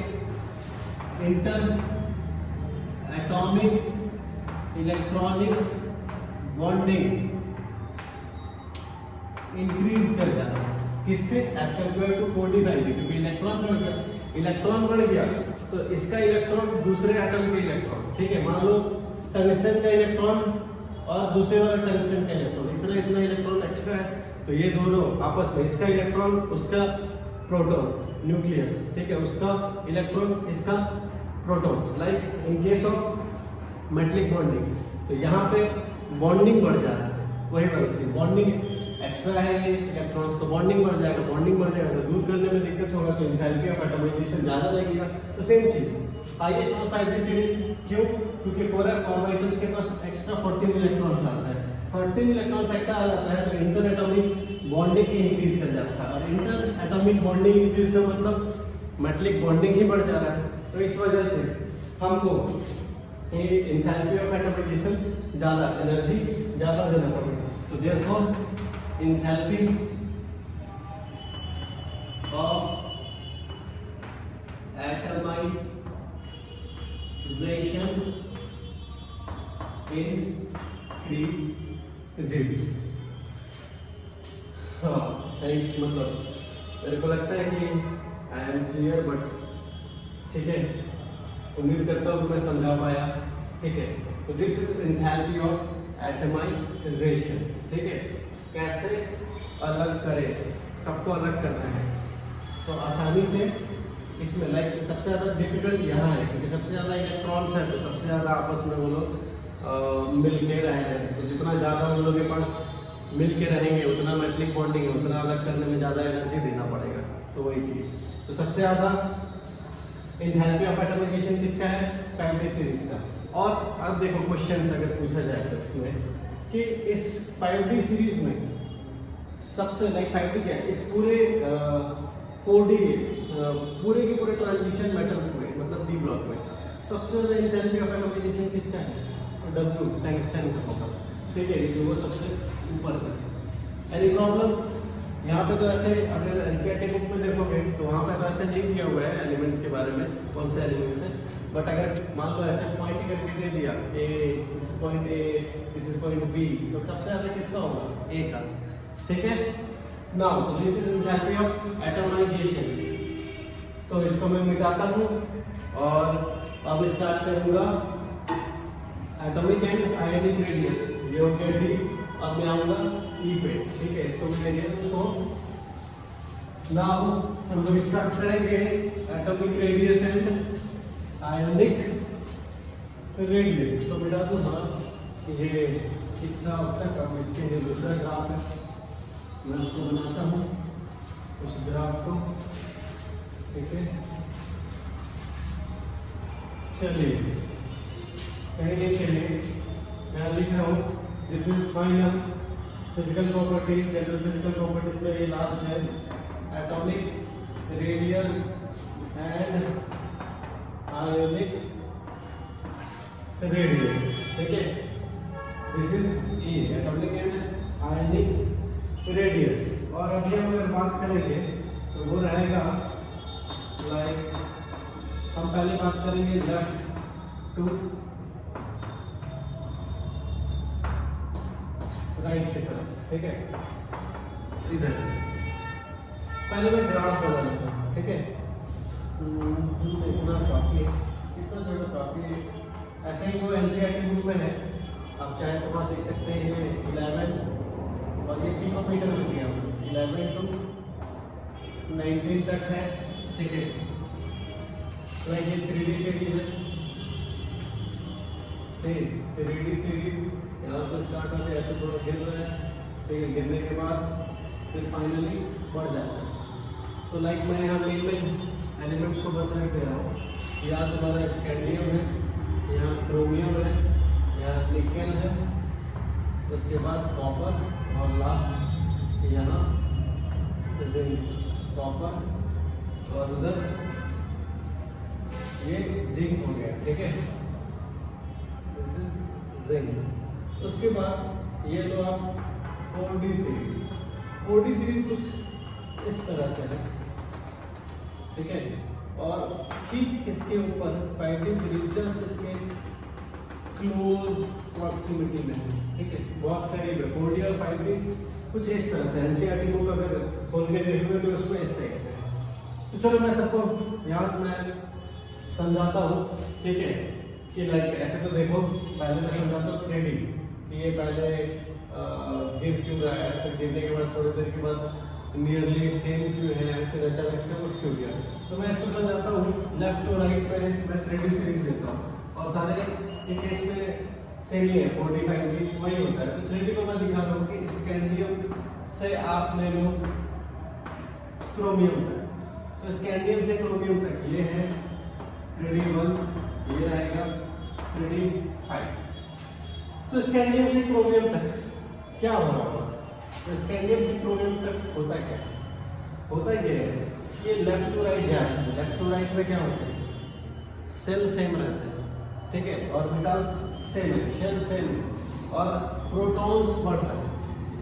electronic bonding increase कर जाता है, किससे, as compare to 4d 5d, क्योंकि इलेक्ट्रॉन बढ़ गया तो इसका इलेक्ट्रॉन दूसरे एटम के इलेक्ट्रॉन, ठीक है, मान लो टंगस्टन का इलेक्ट्रॉन और दूसरे वाले टंगस्टन का इलेक्ट्रॉन, इतना इलेक्ट्रॉन एक्स्ट्रा है, तो ये दोनों आपस में, इसका इलेक्ट्रॉन उसका प्रोटॉन न्यूक्लियस, ठीक है, उसका इलेक्ट्रॉन इसका protons, like in case of metallic bonding तो यहाँ पे बॉन्डिंग बढ़ जा रहा है, वही वाली चीज बॉन्डिंग एक्स्ट्रा है ये इलेक्ट्रॉन्स, तो बॉन्डिंग बढ़ जाएगा, बॉन्डिंग बढ़ जाएगा तो दूर करने में दिक्कत होगा, तो एंथैल्पी ऑफ एटमाइजेशन ज़्यादा लगेगा। तो सेम चीज हाईएस्ट ऑफ 5d सीरीज, क्यों? क्योंकि 4f ऑर्बिटल्स के पास एक्स्ट्रा 14 इलेक्ट्रॉन्स आता है, 14 इलेक्ट्रॉन्स एक्स्ट्रा आ जाता है तो इंटर एटॉमिक बॉन्डिंग इंक्रीज कर जाता है, और इंटर एटॉमिक बॉन्डिंग इंक्रीज का मतलब मेटलिक बॉन्डिंग ही बढ़ जा रहा है। तो इस वजह से हमको ये एंथैल्पी ऑफ एटमाइजेशन ज़्यादा, एनर्जी ज़्यादा देना पड़ेगा। तो therefore enthalpy of atomization increases. हाँ, थैंक, मतलब मेरे को लगता है कि आई एम क्लियर, बट ठीक है, उम्मीद करता हूँ कि मैं समझा पाया। ठीक है, तो this is enthalpy of atomization. ठीक है, कैसे अलग करें, सबको अलग करना है तो आसानी से इसमें लाइक सबसे ज़्यादा डिफिकल्ट यहाँ है क्योंकि सबसे ज़्यादा इलेक्ट्रॉन्स है, तो सबसे ज़्यादा आपस में वो लोग मिल के रहे हैं, तो जितना ज़्यादा उन लोगों के पास मिल के रहेंगे उतना मेटलिक बॉन्डिंग है, उतना अलग करने में ज़्यादा एनर्जी देना पड़ेगा। तो वही चीज़, तो सबसे ज़्यादा एंथैल्पी ऑफ एटमाइजेशन किसका है? 5d सीरीज का। और अब देखो क्वेश्चन अगर पूछा जाए तो इसमें कि इस 5d सीरीज में सबसे लाइक 5d क्या है, इस पूरे 4d पूरे के पूरे ट्रांजिशन मेटल्स में, मतलब डी ब्लॉक में सबसे ज़्यादा एंथैल्पी ऑफ एटमाइजेशन किसका है? W, टंगस्टन का होगा। ठीक है, ये वो सबसे ऊपर है। Any problem? यहाँ पे तो ऐसे अगर एनसीईआरटी बुक में देखोगे तो वहाँ पे तो ऐसे नहीं किया हुआ है एलिमेंट्स के बारे में, कौन से एलिमेंट्स हैं, बट अगर मान लो ऐसे पॉइंट करके दे दिया A, this is point A, this is point B, तो सबसे ज़्यादा किसका होगा? ए का। ठीक है, नाउ तो this is enthalpy of atomization. तो इसको मैं मिटाता हूँ और अब स्टार्ट करूँगा एटॉमिक एंड आयनिक रेडियस, ये हो गया डी। अब मैं आऊँगा ई पे। ठीक है, इसको मिटाइए इसको। नाउ हम लोग स्टार्ट करेंगे atomic radius and ionic radius. इसको मिटा दूँ। हाँ, ये कितना अब तक, अब इसके लिए दूसरा ग्राफ है, मैं उसको बनाता हूँ उस ग्राफ को। ठीक है, चलिए कहीं नहीं चलिए, मैं लिख रहा हूँ this is final physical properties, general physical properties में ये लास्ट है atomic radius and ionic radius. ठीक है, this is E, atomic and ionic radius. और अभी हम अगर बात करेंगे तो वो रहेगा लाइक, हम पहले बात करेंगे लेफ्ट टू राइट की तरफ। ठीक है, इधर पहले मैं ग्राफ बना लेता हूँ। ठीक है, इतना काफ़ी है, इतना थोड़ा काफ़ी है। ऐसे ही वो एनसीईआरटी बुक में है, आप चाहे तो वहाँ देख सकते हैं। ये 11 और ये पिकोमीटर में दिया हुआ, 11 to 19 तक है। ठीक है, तो ये 3D सीरीज है, 3D सीरीज यहाँ से स्टार्ट होकर ऐसे थोड़ा गिर रहा है। ठीक है, गिरने के बाद फिर फाइनली बढ़ जाता है। तो लाइक मैं यहाँ मेन एलिमेंट्स को बस रख दे रहा हूँ। यहाँ तुम्हारा स्कैंडियम है, यहाँ क्रोमियम है, यहाँ निकेल है, उसके बाद कॉपर, और लास्ट यहाँ जिंक, कॉपर और उधर ये जिंक हो गया। ठीक है, दिस इज जिंक। उसके बाद ये लो आप 4D सीरीज, 4D सीरीज कुछ इस तरह से है। ठीक है, और ठीक इसके ऊपर 5D सीरीज जस्ट इसके क्लोज प्रॉक्सिमिटी में है। ठीक है, बहुत करीब है। 4D और 5D कुछ इस तरह से, एनसीईआरटी बुक अगर खोल के देखोगे तो उसमें इस टाइप में है। तो चलो मैं सबको यहाँ मैं समझाता हूँ। ठीक है, कि लाइक ऐसे तो देखो, पहले मैं समझाता हूँ 3D कि ये पहले गिर क्यों रहा है, फिर गिरने के बाद थोड़ी देर के बाद नियरली सेम क्यों है, फिर अचानक से उठ क्यों गया। तो मैं इसको समझाता हूँ। लेफ्ट टू राइट में मैं 3D सीरीज लेता हूँ और सारे के केस में सेम ही है, 45 भी वही होता है। तो 3D को मैं दिखा रहा हूँ कि स्कैंडियम से आप ले लो क्रोमियम तक, तो स्कैंडियम से क्रोमियम तक ये है 3D1, ये रहेगा 3D5। तो स्कैंडियम से क्रोमियम तक क्या हो रहा होगा? तो स्कैंडियम से क्रोमियम तक होता क्या है? होता ये है कि ये लेफ्ट टू राइट जा रहे हैं। लेफ्ट टू राइट में क्या होता है? सेल सेम रहते हैं, ठीक है, ऑर्बिटल्स सेम है, शेल सेम है, और प्रोटॉन्स बढ़ रहे हैं,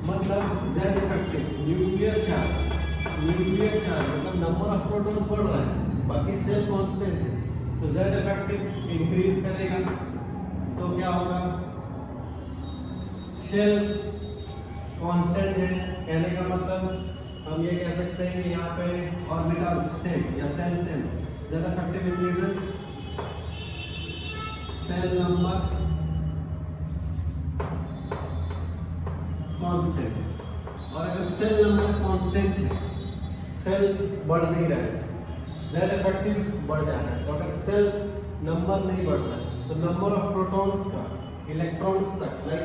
मतलब Z इफेक्टिव न्यूक्लियर चार्ज मतलब नंबर ऑफ प्रोटॉन्स बढ़ रहा है, बाकी सेल कांस्टेंट है। तो Z इफेक्टिव इंक्रीज करेगा तो क्या होगा? शेल कांस्टेंट है, कहने का मतलब हम ये कह सकते हैं कि यहाँ पे ऑर्बिटल सेम या shell same, Z effective increases shell number constant, और अगर सेल नंबर कांस्टेंट है, सेल बढ़ नहीं रहा है, Z इफेक्टिव बढ़ जा रहा है। तो अगर सेल नंबर नहीं बढ़ रहा है तो नंबर ऑफ प्रोटॉन्स का इलेक्ट्रॉन्स तक, लाइक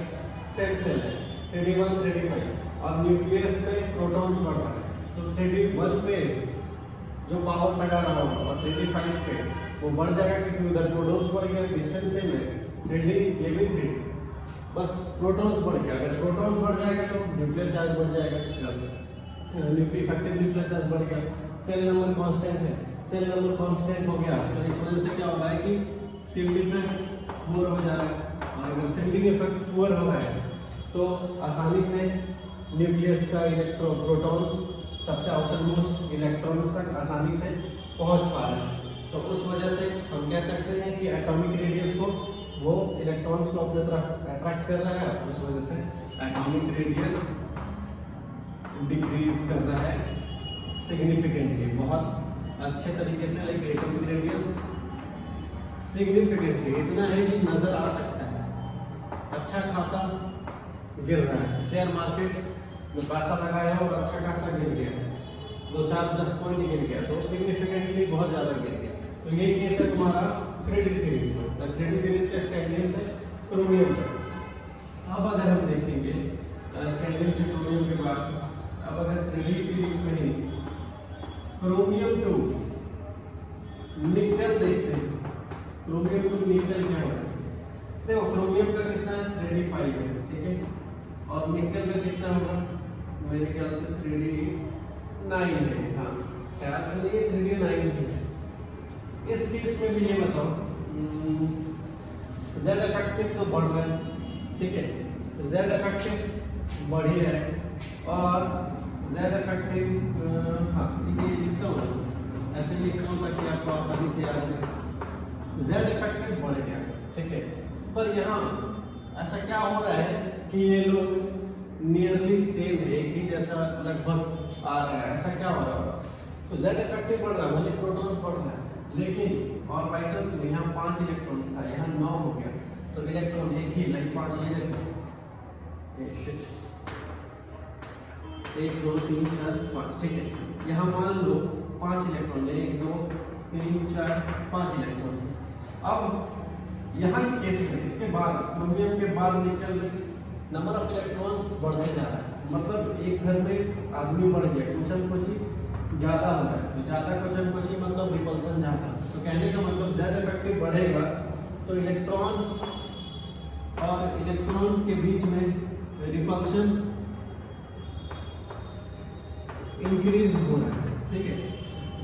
सेम सेल है 3D1 3D5 और न्यूक्लियस पे प्रोटॉन्स बढ़ रहा है, तो 3D1 पे जो पावर लगा रहा होगा और 3D5 पे वो बढ़ जाएगा, क्योंकि उधर प्रोटॉन्स बढ़ गया, डिस्टेंस सेम है 3D, ये भी 3D, बस प्रोटॉन्स बढ़ गया। अगर प्रोटॉन्स बढ़ जाएगा तो न्यूक्लियर चार्ज बढ़ जाएगा, न्यूक्लियर इफेक्टिव न्यूक्लियर चार्ज बढ़ गया। सेल नंबर कांस्टेंट है, सेल नंबर कांस्टेंट हो गया, तो इस वजह से क्या हो रहा है कि शिफ्टिंग इफेक्ट पुअर हो जा रहा है, और अगर शिफ्टिंग इफेक्ट पुअर हो रहा है तो आसानी से न्यूक्लियस का प्रोटॉन्स सबसे आउटर मोस्ट इलेक्ट्रॉन्स तक आसानी से पहुंच पा रहे हैं। तो उस वजह से हम कह सकते हैं कि एटॉमिक रेडियस को वो इलेक्ट्रॉन्स को अपने तरफ अट्रैक्ट कर रहा है, उस वजह से एटॉमिक रेडियस डिक्रीज कर रहा है सिग्निफिकेंटली, बहुत अच्छे तरीके से। लाइक एटॉमिक रेडियस सिग्निफिकेंटली इतना है कि नजर आ सकता है, अच्छा खासा गिर रहा है। शेयर मार्केट में पैसा लगाया है और अच्छा खासा गिर गया, 2-4-10 पॉइंट गिर गया, तो सिग्निफिकेंटली बहुत ज़्यादा गिर गया। तो ये केस है तुम्हारा 3D सीरीज में, 3D सीरीज के स्कैंडियम से क्रोमियम तक। अब अगर हम देखेंगे स्कैंडियम से क्रोमियम के बाद, अब अगर 3D सीरीज में ही क्रोमियम टू निकल देखते हैं, क्रोमियम टू निकल क्या होता है? देखो क्रोमियम का कितना है? 3D5 है, ठीक है, और निकल का कितना होगा? मेरे ख्याल से 3D9 है, हाँ ख्याल से ये 3D9 है। इस केस में भी ये बताओ, Z इफेक्टिव तो बढ़ रहा है, ठीक है, Z इफेक्टिव बढ़ ही रहा है, और Z इफेक्टिव हाँ ठीक है, ये लिखता हूँ, ऐसे लिखता हूँ ताकि आपको आसानी से याद रहे। Z इफेक्टिव बढ़ गया, ठीक है, पर यहाँ ऐसा क्या हो रहा है कि ये लोग नियरली सेम है, एक ही जैसा लगभग आ रहा है, ऐसा क्या हो रहा होगा? तो Z इफेक्टिव बढ़ रहा है, मतलब प्रोटॉन्स बढ़ रहा है, लेकिन ऑर्बिटल्स में यहाँ 5 इलेक्ट्रॉन्स था, यहाँ 9 हो गया, तो इलेक्ट्रॉन एक ही, लाइक 5 ये 1 2 3 4 5, ठीक है, यहाँ मान लो 5 इलेक्ट्रॉन, 1 2 3 4 5 इलेक्ट्रॉन। अब यहाँ की केस में इसके बाद क्रोमियम के बाद निकल में नंबर ऑफ इलेक्ट्रॉन्स बढ़ते जा रहा है, मतलब एक घर में आदमी बढ़ गया, कुचन कुची ज़्यादा हो रहा है, तो ज़्यादा कुचन कुची मतलब रिपल्सन ज़्यादा, तो कहने का मतलब Z इफेक्टिव बढ़ेगा तो इलेक्ट्रॉन और इलेक्ट्रॉन के बीच में रिपल्सन इंक्रीज हो रहा है, ठीक है,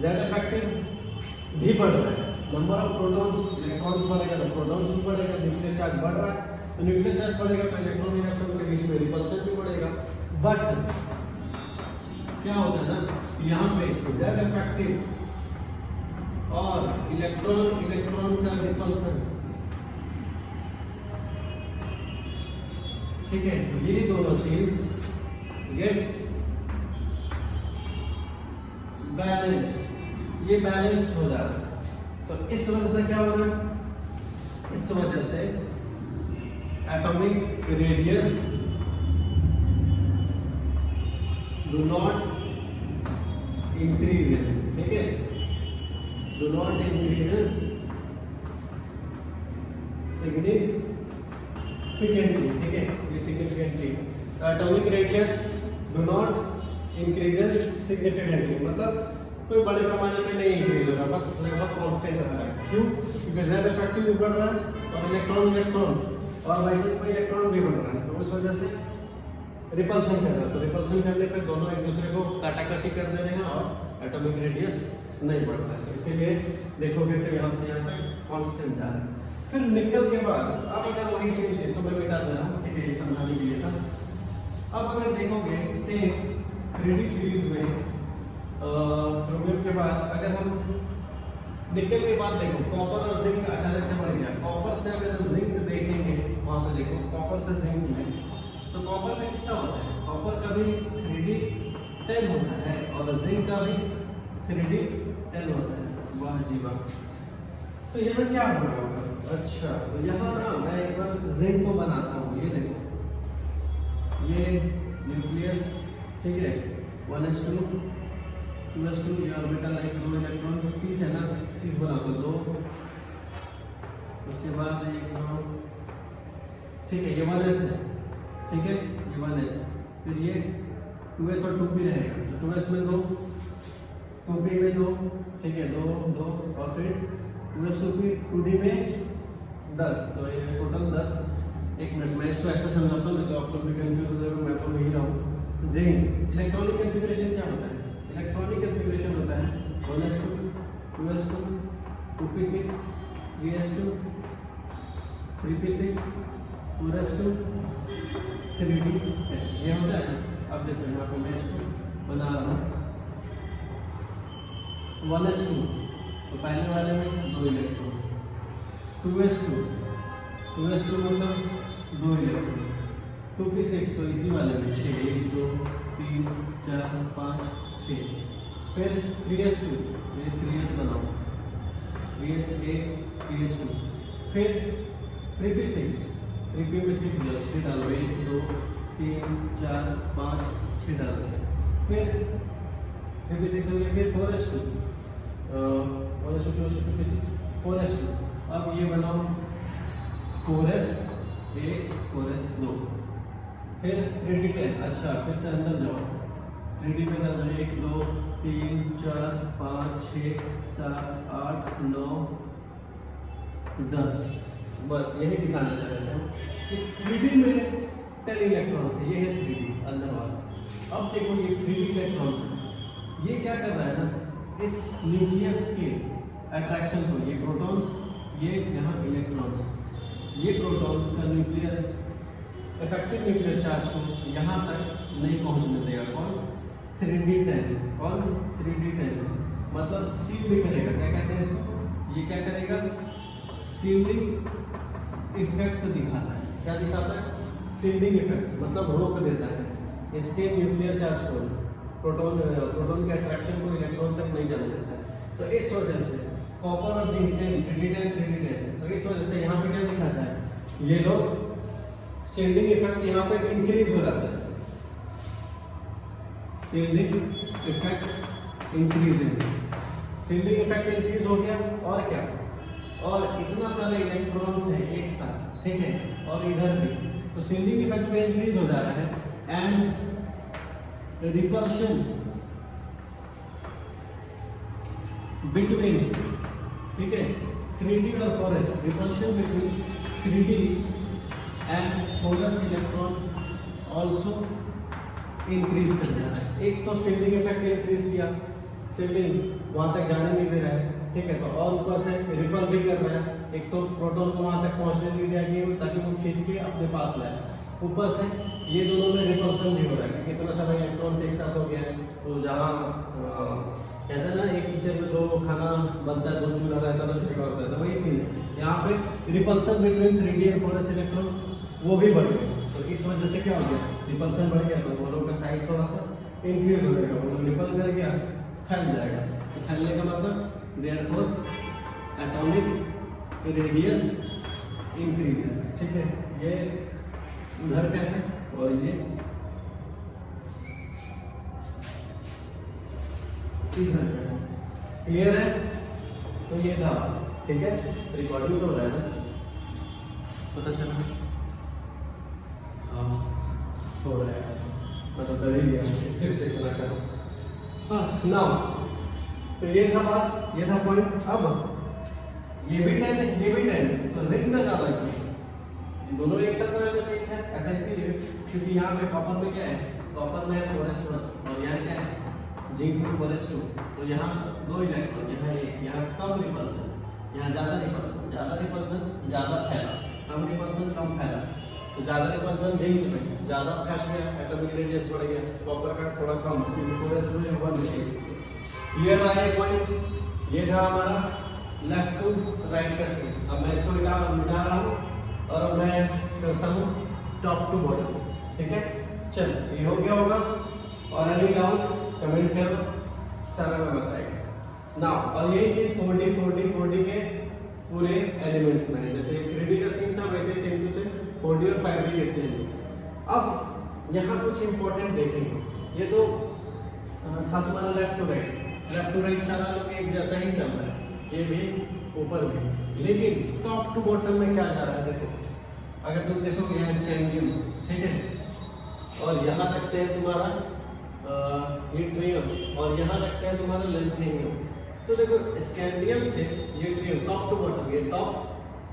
Z इफेक्टिव भी बढ़ रहा है, नंबर ऑफ प्रोटॉन्स इलेक्ट्रॉन्स बढ़ेगा तो प्रोटॉन्स भी बढ़ेगा, न्यूक्लियर चार्ज बढ़ रहा है तो न्यूक्लियर चार्ज बढ़ेगा तो इलेक्ट्रॉन इलेक्ट्रॉन के बीच में रिपल्सन भी बढ़ेगा। बट क्या होता है ना, यहाँ पे Z इफेक्टिव और इलेक्ट्रॉन इलेक्ट्रॉन का रिपल्सन, ठीक है, ये दोनों चीज गेट्स बैलेंस, ये बैलेंस्ड हो जा रहा है। तो इस वजह से क्या हो रहा है? इस वजह से atomic radius do not increases, ठीक है, do not increases significantly, significantly, ठीक है, ये significantly. Atomic radius do not increases significantly, मतलब कोई बड़े पैमाने पे नहीं इंक्रीज हो रहा, बस लगभग कांस्टेंट रह रहा है। क्यों? क्योंकि Z इफेक्टिव भी बढ़ रहा है और इलेक्ट्रॉन और बाई चांस में इलेक्ट्रॉन भी बढ़ रहा है, तो उस वजह से रिपल्शन कर रहा है। तो रिपल्शन करने पे दोनों एक दूसरे को काटाकाटी कर दे रहे हैं और एटॉमिक रेडियस नहीं बढ़ता है, इसीलिए देखोगे कि यहाँ से यहाँ तक कांस्टेंट जा रहा है। फिर निकल के बाद अब अगर वही सेम चीज को मैं मिटा दे रहा हूँ, ठीक है, ये समझाने के लिए था। अब अगर देखोगे सेम 3D सीरीज में क्रोमियम के बाद अगर हम निकल के बाद देखो कॉपर और जिंक अचानक से बढ़ गया, कॉपर से अगर जिंक देखेंगे वहाँ पे देखो कॉपर से जिंक में, तो कॉपर का कितना होता है, कॉपर का भी 3D10 होता है और जिंक का भी 3D10 होता है। वाह जी वाह। तो यहाँ क्या हो रहा होगा? अच्छा, तो यहाँ ना मैं एक बार जिंक को बनाता हूँ। ये देखो, ये न्यूक्लियस, ठीक है, 1s2 2s2, ये ऑर्बिटल है, 2 इलेक्ट्रॉन, 30 है ना, 30 बना दो 2, उसके बाद 1 2, ठीक है, ये 1s है, ठीक है, ये 1s, फिर ये 2s और 2p रहेगा, तो 2s में 2, 2p में 2, ठीक है, 2 2 और फिर 2s 2p 2d में 10, तो ये टोटल 10। एक मिनट मैं इसको ऐसे समझाता हूँ, तो आप लोग भी कंफ्यूज हो जाएगा, मैं तो वही रहा हूँ। जिंक इलेक्ट्रॉनिक कॉन्फ़िगरेशन क्या होता है? इलेक्ट्रॉनिक कॉन्फ़िगरेशन होता है 1s2 2s2 2p6 3s2 3p6 4s2 3d, ये होता है। अब देखो यहाँ पे मैं इसको बना रहा हूँ 1s2, तो पहले वाले में 2 इलेक्ट्रॉन, 2s2 मतलब 2 इलेक्ट्रॉन, 2p6 तो इसी वाले में 6, 1 2 3 4 5 6, फिर 3s2, ये 3s बनाओ, 3s1 3s2, फिर 3p6, 3p में 6 डालो, 1 2 3 4 5 6 डालो, फिर 3p6 हो गया, फिर 4s2 1s2 2s2 2p6 4s2, अब ये बनाओ 4s1 4s2, फिर 3d10, अच्छा फिर से अंदर जाओ, 3d में अंदर 1 2 3 4 5 6 7 8 9 10, बस यही दिखाना चाह रहे थे कि 3d में 10 इलेक्ट्रॉन्स है, ये है 3d अंदर वाला। अब देखो ये 3d इलेक्ट्रॉन्स है, ये क्या कर रहा है ना, इस न्यूक्लियस के अट्रैक्शन को, ये प्रोटॉन्स, ये यहाँ इलेक्ट्रॉन्स, ये प्रोटॉन्स का न्यूक्लियर इफेक्टिव न्यूक्लियर चार्ज को यहाँ तक नहीं पहुँचने देगा। कौन? 3d10, कौन? 3d10 मतलब सील्ड करेगा, क्या कहते हैं इसको, ये क्या करेगा, सील्डिंग इफेक्ट दिखाता है। क्या दिखाता है? सील्डिंग इफेक्ट, मतलब रोक देता है इसके न्यूक्लियर चार्ज को, प्रोटॉन के अट्रैक्शन को इलेक्ट्रॉन तक नहीं जाने देता है। तो इस वजह से कॉपर और जिंक से 3d10, तो इस वजह से यहाँ पे क्या दिखाता है, ये लोग सील्डिंग इफेक्ट यहाँ पे इंक्रीज हो जाता है, shielding effect increasing, shielding effect increase हो गया, और क्या, और इतना सारे इलेक्ट्रॉन्स हैं एक साथ, ठीक है, और इधर भी, तो सील्डिंग इफेक्ट पे इंक्रीज हो जा रहा है, एंड रिपल्शन बिटवीन, ठीक है, 3d और 4s, repulsion between 3d and 4s electron also increase कर जा रहा है। एक तो सील्डिंग इफेक्ट इंक्रीज किया, सील्डिंग वहाँ तक जाने नहीं दे रहा है, ठीक है, तो और ऊपर से रिपल भी कर रहा है, एक तो प्रोटॉन को वहाँ तक पहुँचने नहीं दिया कि ताकि वो खींच के अपने पास लाए, ऊपर से ये दोनों में रिपल्सन भी हो रहा है क्योंकि इतना सारा इलेक्ट्रॉन्स एक साथ हो गया है। तो जहाँ कहते हैं ना एक किचन में 2 खाना बनता है, 2 चूल्हा रहता है, 2 चूल्हा होता है, तो वही सीन है यहाँ पे, repulsion between 3d and 4s electron वो भी बढ़ गए, तो इस वजह से क्या हो गया, रिपल्सन बढ़ गया, तो वो लोग का साइज थोड़ा सा इंक्रीज हो जाएगा, वो लोग रिपल कर गया, फैल जाएगा, तो फैलने का मतलब देयरफॉर एटॉमिक रेडियस इंक्रीजेस, ठीक है, ये उधर का है और ये इधर का है, क्लियर है? तो ये था, ठीक है, रिकॉर्डिंग तो हो रहा है ना, पता चला। छोड़ रहा है, मैं तो डर ही गया, फिर से क्या करूँ। हाँ नाउ, तो ये था बात, ये था पॉइंट। अब ये भी 10 है, ये भी 10 है, तो जिंक का ज़्यादा क्यों? ये दोनों एक साथ रहना चाहिए था, ऐसा इसलिए क्योंकि यहाँ पे कॉपर में क्या है, कॉपर में 4s1 और यहाँ क्या है, जिंक में 4s2। तो यहाँ 2 इलेक्ट्रॉन, यहाँ एक, यहाँ कम रिपल्सन, यहाँ ज़्यादा रिपल्सन, ज़्यादा फैला, कम रिपल्सन कम फैला। तो ज़्यादा रिपल्सन जिंक में, ज़्यादा फैल गया, एटॉमिक रेडियस बढ़ गया, कॉपर का थोड़ा कम, क्योंकि 4s2 में 1 है। क्लियर रहा ये पॉइंट? ये था हमारा लेफ्ट टू राइट का स्केल। अब मैं इसको मिटा रहा हूँ और अब मैं करता हूँ टॉप टू बॉटम, ठीक है? चल ये हो गया होगा, और एनी डाउट कमेंट करो, सारा मैं बताएगा ना। और यही चीज 40 के पूरे एलिमेंट्स में है, जैसे 3D का सीन था वैसे सेम टू सेम 4D और 5D के सेम। अब यहाँ कुछ इंपॉर्टेंट देखेंगे। ये तो था तुम्हारा लेफ्ट टू राइट सारा लोग एक जैसा ही चल रहा है, ये भी ऊपर भी, लेकिन टॉप टू बॉटम में क्या जा रहा है देखो। अगर तुम देखोगे यहाँ स्कैंडियम, ठीक है, और यहाँ रखते हैं तुम्हारा ट्रियम, और यहाँ रखते हैं तुम्हारा लेंथेनियम। तो देखो स्कैंडियम से ये ट्रियम, टॉप टू बॉटम, ये टॉप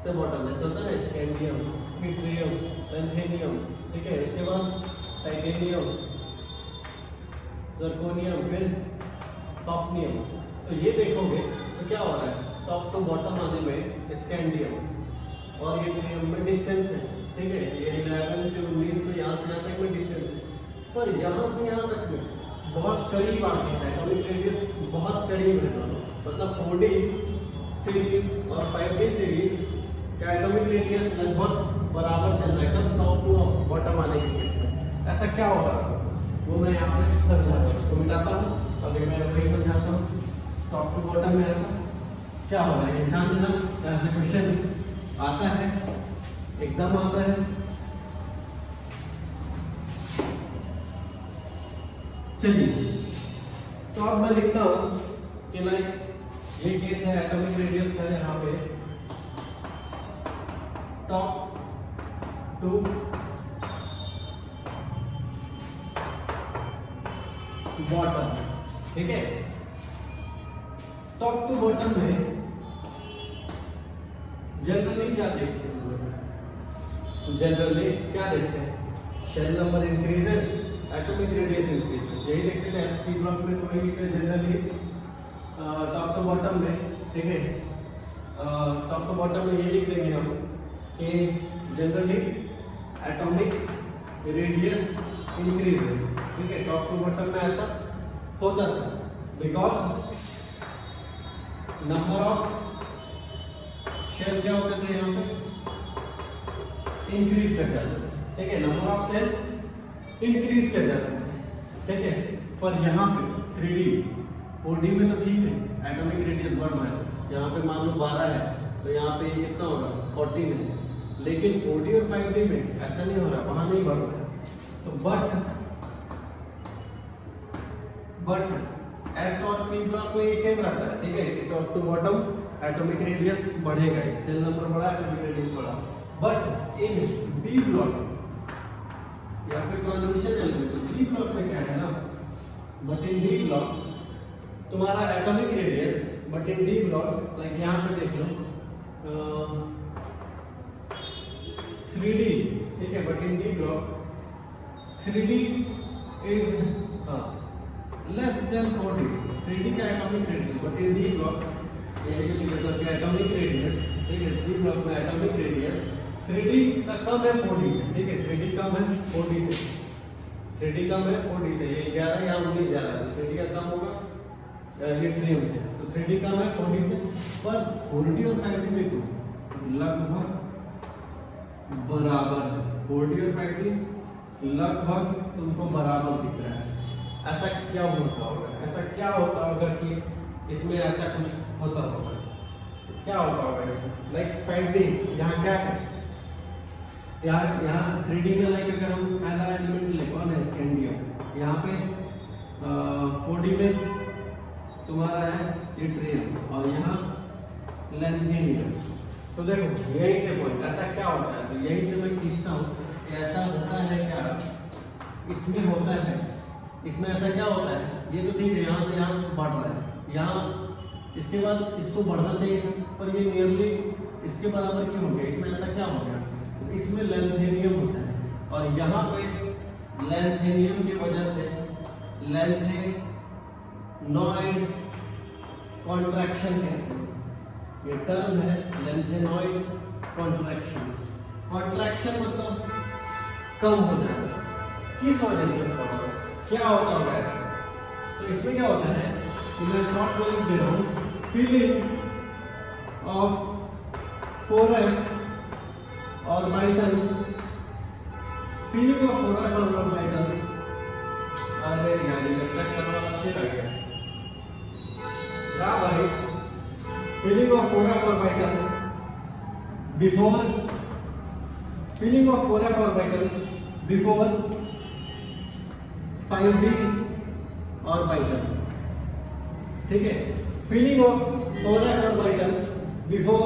से बॉटम ऐसा होता है ना, स्कैंडियम, फिर ट्रियम, लेंथेनियम, ठीक है, उसके बाद टाइटेनियम, जर्कोनियम, फिर टॉफनियम। तो ये देखोगे तो क्या हो रहा है, टॉप टू बॉटम आने में स्कैंडियम और ये ट्रियम में डिस्टेंस है, ठीक है, ये 11 से 19 में यहाँ से यहाँ तक में डिस्टेंस है, पर यहाँ से यहाँ तक में बहुत करीब आ गया है, एटॉमिक रेडियस बहुत करीब है दोनों। मतलब 4D सीरीज और 5D सीरीज का एटॉमिक रेडियस लगभग बराबर चल रहा है, कब टॉप टू बॉटम आने के केस में। ऐसा क्या हो रहा है वो मैं यहाँ पे समझाता हूँ, इसको मिटाता हूँ, अभी मैं वही समझाता हूँ। टॉप टू बॉटम में ऐसा क्या हो रहा है, ध्यान देना, ऐसे क्वेश्चन आता है, एकदम आता है। चलिए, तो अब मैं लिखता हूँ कि लाइक ये केस है एटॉमिक रेडियस का, यहाँ पे टॉप टू बॉटम, ठीक है। टॉप टू बॉटम में जनरली क्या देखते हैं, जनरली क्या देखते हैं, shell number increases, atomic radius increases, यही देखते थे एसपी ब्लॉक में, तो वही लिखते हैं जनरली टॉप टू बॉटम में, ठीक है। टॉप टू बॉटम में ये लिख देंगे हम कि जनरली एटॉमिक रेडियस इंक्रीजेस, ठीक है। टॉप टू बॉटम में ऐसा होता था बिकॉज नंबर ऑफ शेल क्या होते थे यहाँ पे, इंक्रीज कर जाते थे, ठीक है, नंबर ऑफ सेल इंक्रीज कर जाते थे, ठीक है। पर यहाँ पे 3D 4D में तो ठीक है, एटॉमिक रेडियस बढ़ रहा है, यहाँ पे मान लो 12 है तो यहाँ पे कितना होगा 14 है, लेकिन 4D और 5D में ऐसा नहीं हो रहा, वहां नहीं बढ़ रहा है। तो बट एस और पी ब्लॉक में ये सेम रहता है, ठीक है, top to bottom atomic radius बढ़ेगा, सेल नंबर बढ़ा, एटॉमिक रेडियस बढ़ा। बट इन डी ब्लॉक या फिर ट्रांजिशन एलिमेंट्स, डी ब्लॉक में क्या है ना, बट इन डी ब्लॉक तुम्हारा atomic radius, but in d block like यहाँ पे देख लो 3D, ठीक है, but in d block 3D is less than 4D, 3D का atomic radius, but in d block ये लिख देता हूं कि एटॉमिक रेडियस, ठीक है, डी ब्लॉक में एटॉमिक रेडियस 3D का कम है 4D से, ठीक है, 3D कम है 4D से, 3D कम है 4D से, ये 11 या 19 जा रहा है, तो 3D का कम होगा ये ट्रियम से, तो 3D कम है 4D से, पर 4D और 5D में लगभग बराबर है, 4D और 5D लगभग तुमको बराबर दिख रहा है। ऐसा क्या होता होगा, ऐसा क्या होता होगा कि इसमें ऐसा कुछ होता होगा, क्या होता होगा इसमें, लाइक 5D यहाँ क्या है, यहाँ 3D में लाइक अगर हम पहला एलिमेंट ले, कौन है, स्कैंडियम, यहाँ पे 4D में तुम्हारा है ये ट्रियम, और यहाँ लेंथेनियम। तो देखो यही से पॉइंट, ऐसा क्या होता है, तो यही से मैं खींचता हूँ कि ऐसा होता है क्या इसमें होता है, इसमें ऐसा क्या होता है, ये तो ठीक है यहाँ से यहाँ बढ़ रहा है, यहाँ इसके बाद इसको बढ़ना चाहिए था, पर ये नियरली इसके बराबर क्यों हो गया, इसमें ऐसा क्या हो गया, तो इसमें लैंथेनियम होता है, और यहाँ पे लैंथेनियम की वजह से लैंथेनॉइड कॉन्ट्रैक्शन कहते हैं, ये टर्म है लैंथेनॉइड कॉन्ट्रैक्शन। कॉन्ट्रैक्शन मतलब कम हो जाना, किस वजह से होता होगा, क्या होता होगा ऐसा, तो इसमें क्या होता है कि मैं शॉर्ट में लिख दे रहा हूँ, feeling of 4F orbitals, feeling of 4F orbitals, अरे यार ये तक करने वाला फिर आ गया क्या भाई, feeling of 4F orbitals before, feeling of 4F orbitals before 5D orbitals, ठीक है, feeling of 4F orbitals before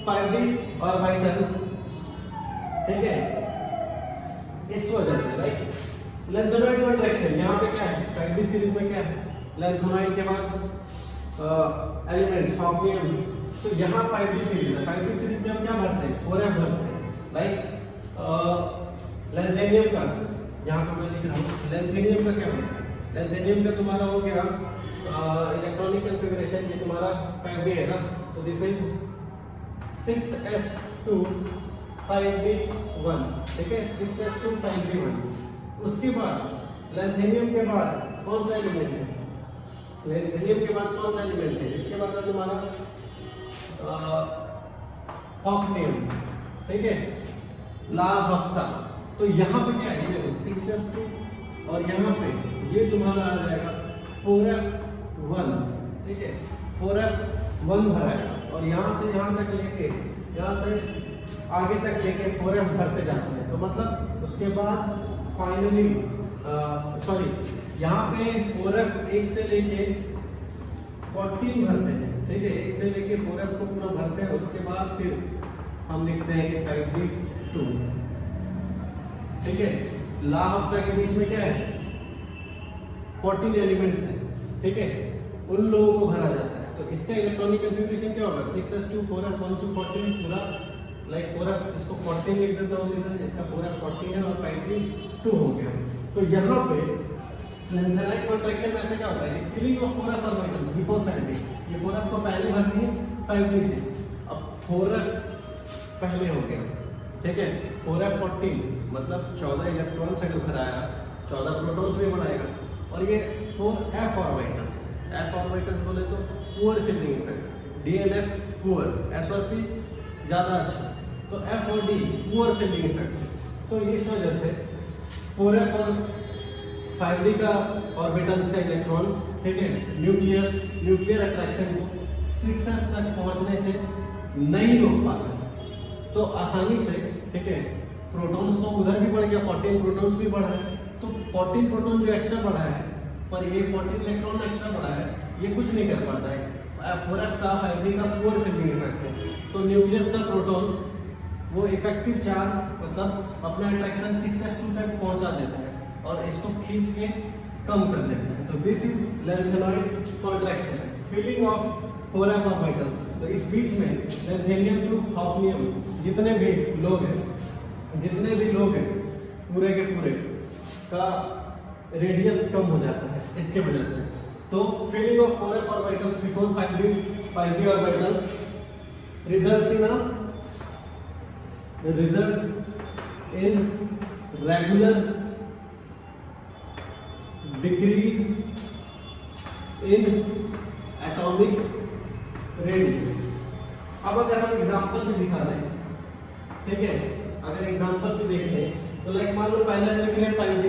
5D orbitals, ठीक है, इस वजह से राइट। लैंथेनॉइड कॉन्ट्रैक्शन यहाँ पे क्या है, 5D सीरीज में क्या है, लैंथेनॉइड के बाद एलिमेंट्स हॉफनियम, तो यहाँ 5D सीरीज है, 5D सीरीज में हम क्या भरते हैं, 4F भरते हैं, लाइक लैंथेनियम का यहाँ पे मैं लिख रहा हूँ, लैंथेनियम का क्या होता है, लैंथेनियम का तुम्हारा हो गया इलेक्ट्रॉनिक कॉन्फ़िगरेशन, ये तुम्हारा 5D है ना, तो दिस इज 6s2 5d1, ठीक है, 6s2 5d1। उसके बाद लैंथेनियम के बाद कौन सा एलिमेंट है, लैंथेनियम के बाद कौन सा एलिमेंट है, इसके बाद है तुम्हारा हॉफनियम, ठीक है, ला हफ्ता, तो यहाँ पे क्या है, देखो 6s2 और यहाँ पे ये तुम्हारा आ जाएगा 4f1, ठीक है, 4f1 भराएगा, और यहाँ से यहाँ तक लेके, यहाँ से आगे तक लेके 4f भरते जाते हैं, तो मतलब उसके बाद फाइनली सॉरी यहाँ पे 4f 1 से लेके 14 भरते हैं, ठीक है, 1 से लेके 4f को पूरा भरते हैं, उसके बाद फिर हम लिखते हैं कि 5d2, ठीक है, ला हफ्ता के बीच में क्या है 14 एलिमेंट्स हैं, ठीक है, उन लोगों को भरा जाता है, तो इसका इलेक्ट्रॉनिक कॉन्फ़िगरेशन क्या होगा, 6s2 4f 1 to 14 पूरा, लाइक 4f इसको 14 लिख देता हूँ सीधा, इसका 4f 14 है और 5d2 हो गया। तो यहाँ पे लैंथेनॉइड कॉन्ट्रैक्शन में ऐसा क्या होता है, feeling of 4f orbitals before 5d, ये 4f को पहले भरती है 5d से, अब 4f पहले हो गया, ठीक है, 4f 14 मतलब 14 इलेक्ट्रॉन से भराया, 14 प्रोटॉन्स भी बढ़ाएगा, और ये 4f ऑर्बिटल्स, f ऑर्बिटल्स बोले तो poor shifting effect, DNF poor, s और p ज़्यादा अच्छा, तो f और d पुअर शिफ्टिंग इफेक्ट, तो इस वजह से 4f और 5d का ऑर्बिटल्स का इलेक्ट्रॉन्स, ठीक है, न्यूक्लियर अट्रैक्शन को 6s तक पहुंचने से नहीं रोक पाते, तो आसानी से, ठीक है, प्रोटॉन्स तो उधर भी बढ़ गया, 14 प्रोटॉन्स भी बढ़ा है, तो 14 प्रोटॉन जो एक्स्ट्रा बढ़ा है, पर ये 14 इलेक्ट्रॉन एक्स्ट्रा बढ़ा है, ये कुछ नहीं कर पाता है, 4f का 5d का पुअर शिफ्टिंग इफेक्ट है, तो न्यूक्लियस का प्रोटॉन्स वो इफेक्टिव चार्ज मतलब अपना अट्रैक्शन 6s2 तक पहुंचा देता है और इसको खींच के कम कर देता है, तो this is lanthanoid contraction, feeling of 4f orbitals. तो इस बीच में लैंथेनियम टू हॉफनियम जितने भी लोग हैं पूरे के पूरे का रेडियस कम हो जाता है इसके वजह से, तो feeling of 4f orbitals before 5d orbitals results in regular decrease in atomic radius। अब अगर हम एग्जांपल भी दिखा रहे हैं, ठीक है, अगर एग्जांपल भी देखें तो लाइक मान लो पहले लिख रहे हैं 5d,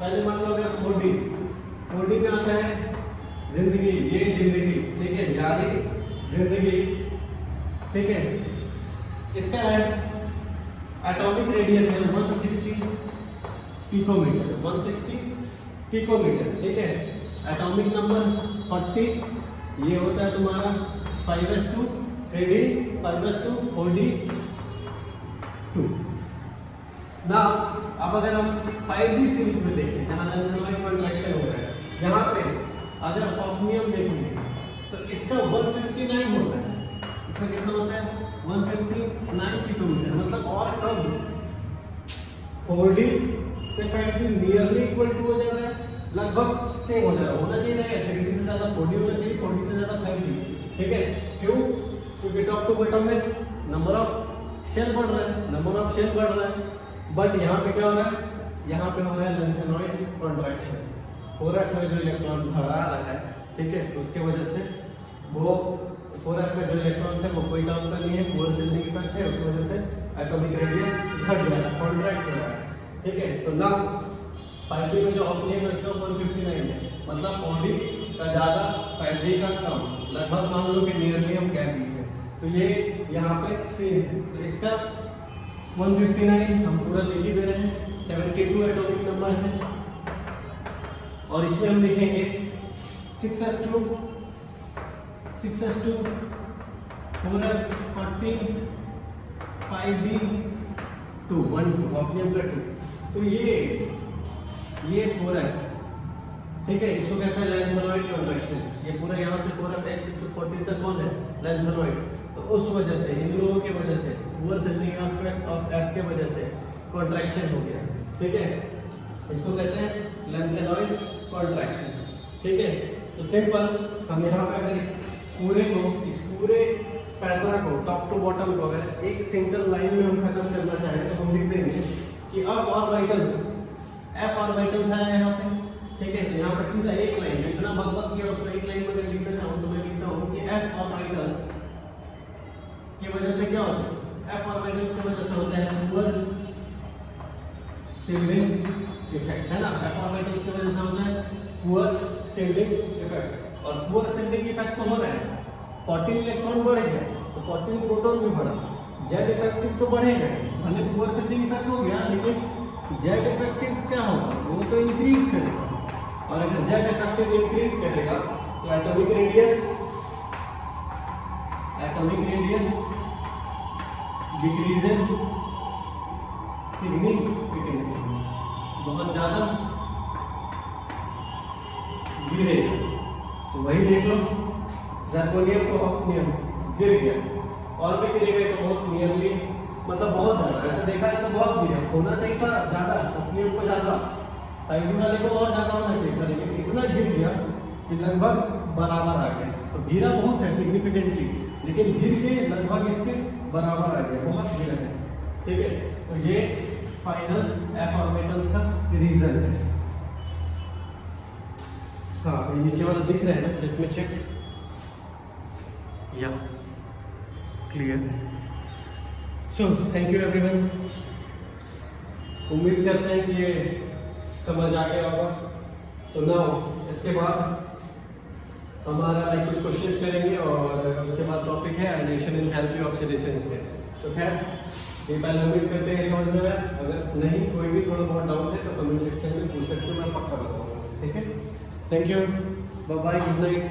पहले मान लो अगर 4d में आता है जिंदगी, ये जिंदगी, ठीक है, यारी जिंदगी, ठीक है, इसका एटॉमिक रेडियस है 160 पिकोमीटर, ठीक है, एटॉमिक नंबर 40, ये होता है तुम्हारा 5s2 3d 5s2 4d2। ना अब अगर हम 5D सीरीज में देखें जहाँ लेंथेनॉइड कॉन्ट्रैक्शन हो रहा है, यहाँ पे अगर ऑफ्नियम देखेंगे तो इसका 159 होता है, इसका कितना होता है 159 पिकोमीटर, मतलब और कम 4D से 5D नियरली इक्वल टू हो जा रहा है, लगभग सेम हो जा रहा है। होना चाहिए था 3D से ज़्यादा 4D होना चाहिए, 4D से ज़्यादा 5D, ठीक है। क्यों? क्योंकि टॉप टू बॉटम में नंबर ऑफ शेल बढ़ रहा है, नंबर ऑफ शेल बढ़ रहा है, बट यहाँ पे क्या हो रहा है, यहाँ पे हो रहा है लेंथेनॉइड कॉन्ट्रैक्शन, 4F में जो इलेक्ट्रॉन भरा रहा है, ठीक है, उसके वजह से वो 4F में जो इलेक्ट्रॉन्स है वो कोई काम का नहीं है, पुअर शिल्डिंग इफेक्ट है, उस वजह से एटॉमिक रेडियस घट रहा है, कॉन्ट्रैक्ट हो रहा है, ठीक है। तो ना 5D में जो ऑफ्नियम है उसका 159 है, मतलब 4D का ज़्यादा 5D का कम, लगभग मान लो कि नियरली हम कह दिए हैं। तो ये यहाँ पे सेम है, तो इसका 159 हम पूरा लिख ही दे रहे हैं, 72 एटॉमिक नंबर है, और इसमें हम लिखेंगे 6s2 4f 14 5d 2 1 2 ऑफ्नियम का 2, तो ये 4f, ठीक है, इसको कहते हैं लेंथेनॉइड कॉन्ट्रैक्शन। ये पूरा यहाँ से 4f x to 14 तक कौन है, लेंथेनॉइड्स। तो उस वजह से, इन लोगों की वजह से, poor shielding effect of f के वजह से कॉन्ट्रैक्शन हो गया, ठीक है, इसको कहते हैं लेंथेनॉइड कॉन्ट्रैक्शन, ठीक है। तो सिंपल हम यहाँ पे अगर इस पूरे पैरा को टॉप टू बॉटम को अगर एक सिंगल लाइन में हम खत्म करना चाहें तो हम लिख देंगे कि f ऑर्बिटल्स है यहाँ पे, ठीक है। यहाँ पर सीधा एक लाइन, इतना बकबक किया उसको एक लाइन में अगर लिखना चाहूँ तो मैं लिखता हूँ कि f ऑर्बिटल्स की वजह से क्या होता है, f ऑर्बिटल्स की वजह से होता है पुअर शिल्डिंग इफेक्ट, है ना। f ऑर्बिटल्स की वजह से होता है पुअर शिल्डिंग इफेक्ट, और पुअर शिल्डिंग इफेक्ट तो हो रहा है, 14 इलेक्ट्रॉन बढ़ गया तो 14 प्रोटॉन भी बढ़ा, जेड इफेक्टिव तो बढ़ेगा, भले पुअर शिल्डिंग इफेक्ट हो गया लेकिन जेड इफेक्टिव क्या होगा, वो तो इंक्रीज करेगा, और अगर जेड इफेक्टिव इंक्रीज करेगा तो एटॉमिक रेडियस डिक्रीजेस सिग्निफिकेंटली, बहुत ज्यादा गिरेगा। तो वही देख लो, ज़र्कोनियम तो ऑफ्नियम गिर गया, और भी गिरेगा तो बहुत नियरली, मतलब बहुत ज़्यादा, ऐसे देखा जाए तो बहुत गिरा, होना चाहिए था ज़्यादा, ऑफ्नियम को ज़्यादा, 5D वाले को और ज़्यादा होना चाहिए था, लेकिन इतना गिर गया कि लगभग बराबर आ गया। तो गिरा बहुत है सिग्निफिकेंटली, लेकिन गिर के लगभग इसके बराबर आ गया, बहुत गिरा है, ठीक है। तो ये फाइनल f ऑर्बिटल्स का रीजन है। हाँ, ये नीचे वाला दिख रहा है ना, लेट मी चेक, या clear. So thank you everyone, उम्मीद करते हैं कि ये समझ आ गया होगा। तो नाउ इसके बाद हमारा लाइक कुछ क्वेश्चंस करेंगे, और उसके बाद टॉपिक है एडिशन इन हेल्पी ऑक्सीडेशन स्टेट। तो खैर ये पहले उम्मीद करते हैं समझ में आया, अगर नहीं कोई भी थोड़ा बहुत डाउट है तो कमेंट सेक्शन में पूछ सकते हो, मैं पक्का बताऊंगा, ठीक है। Thank you, bye bye, good night.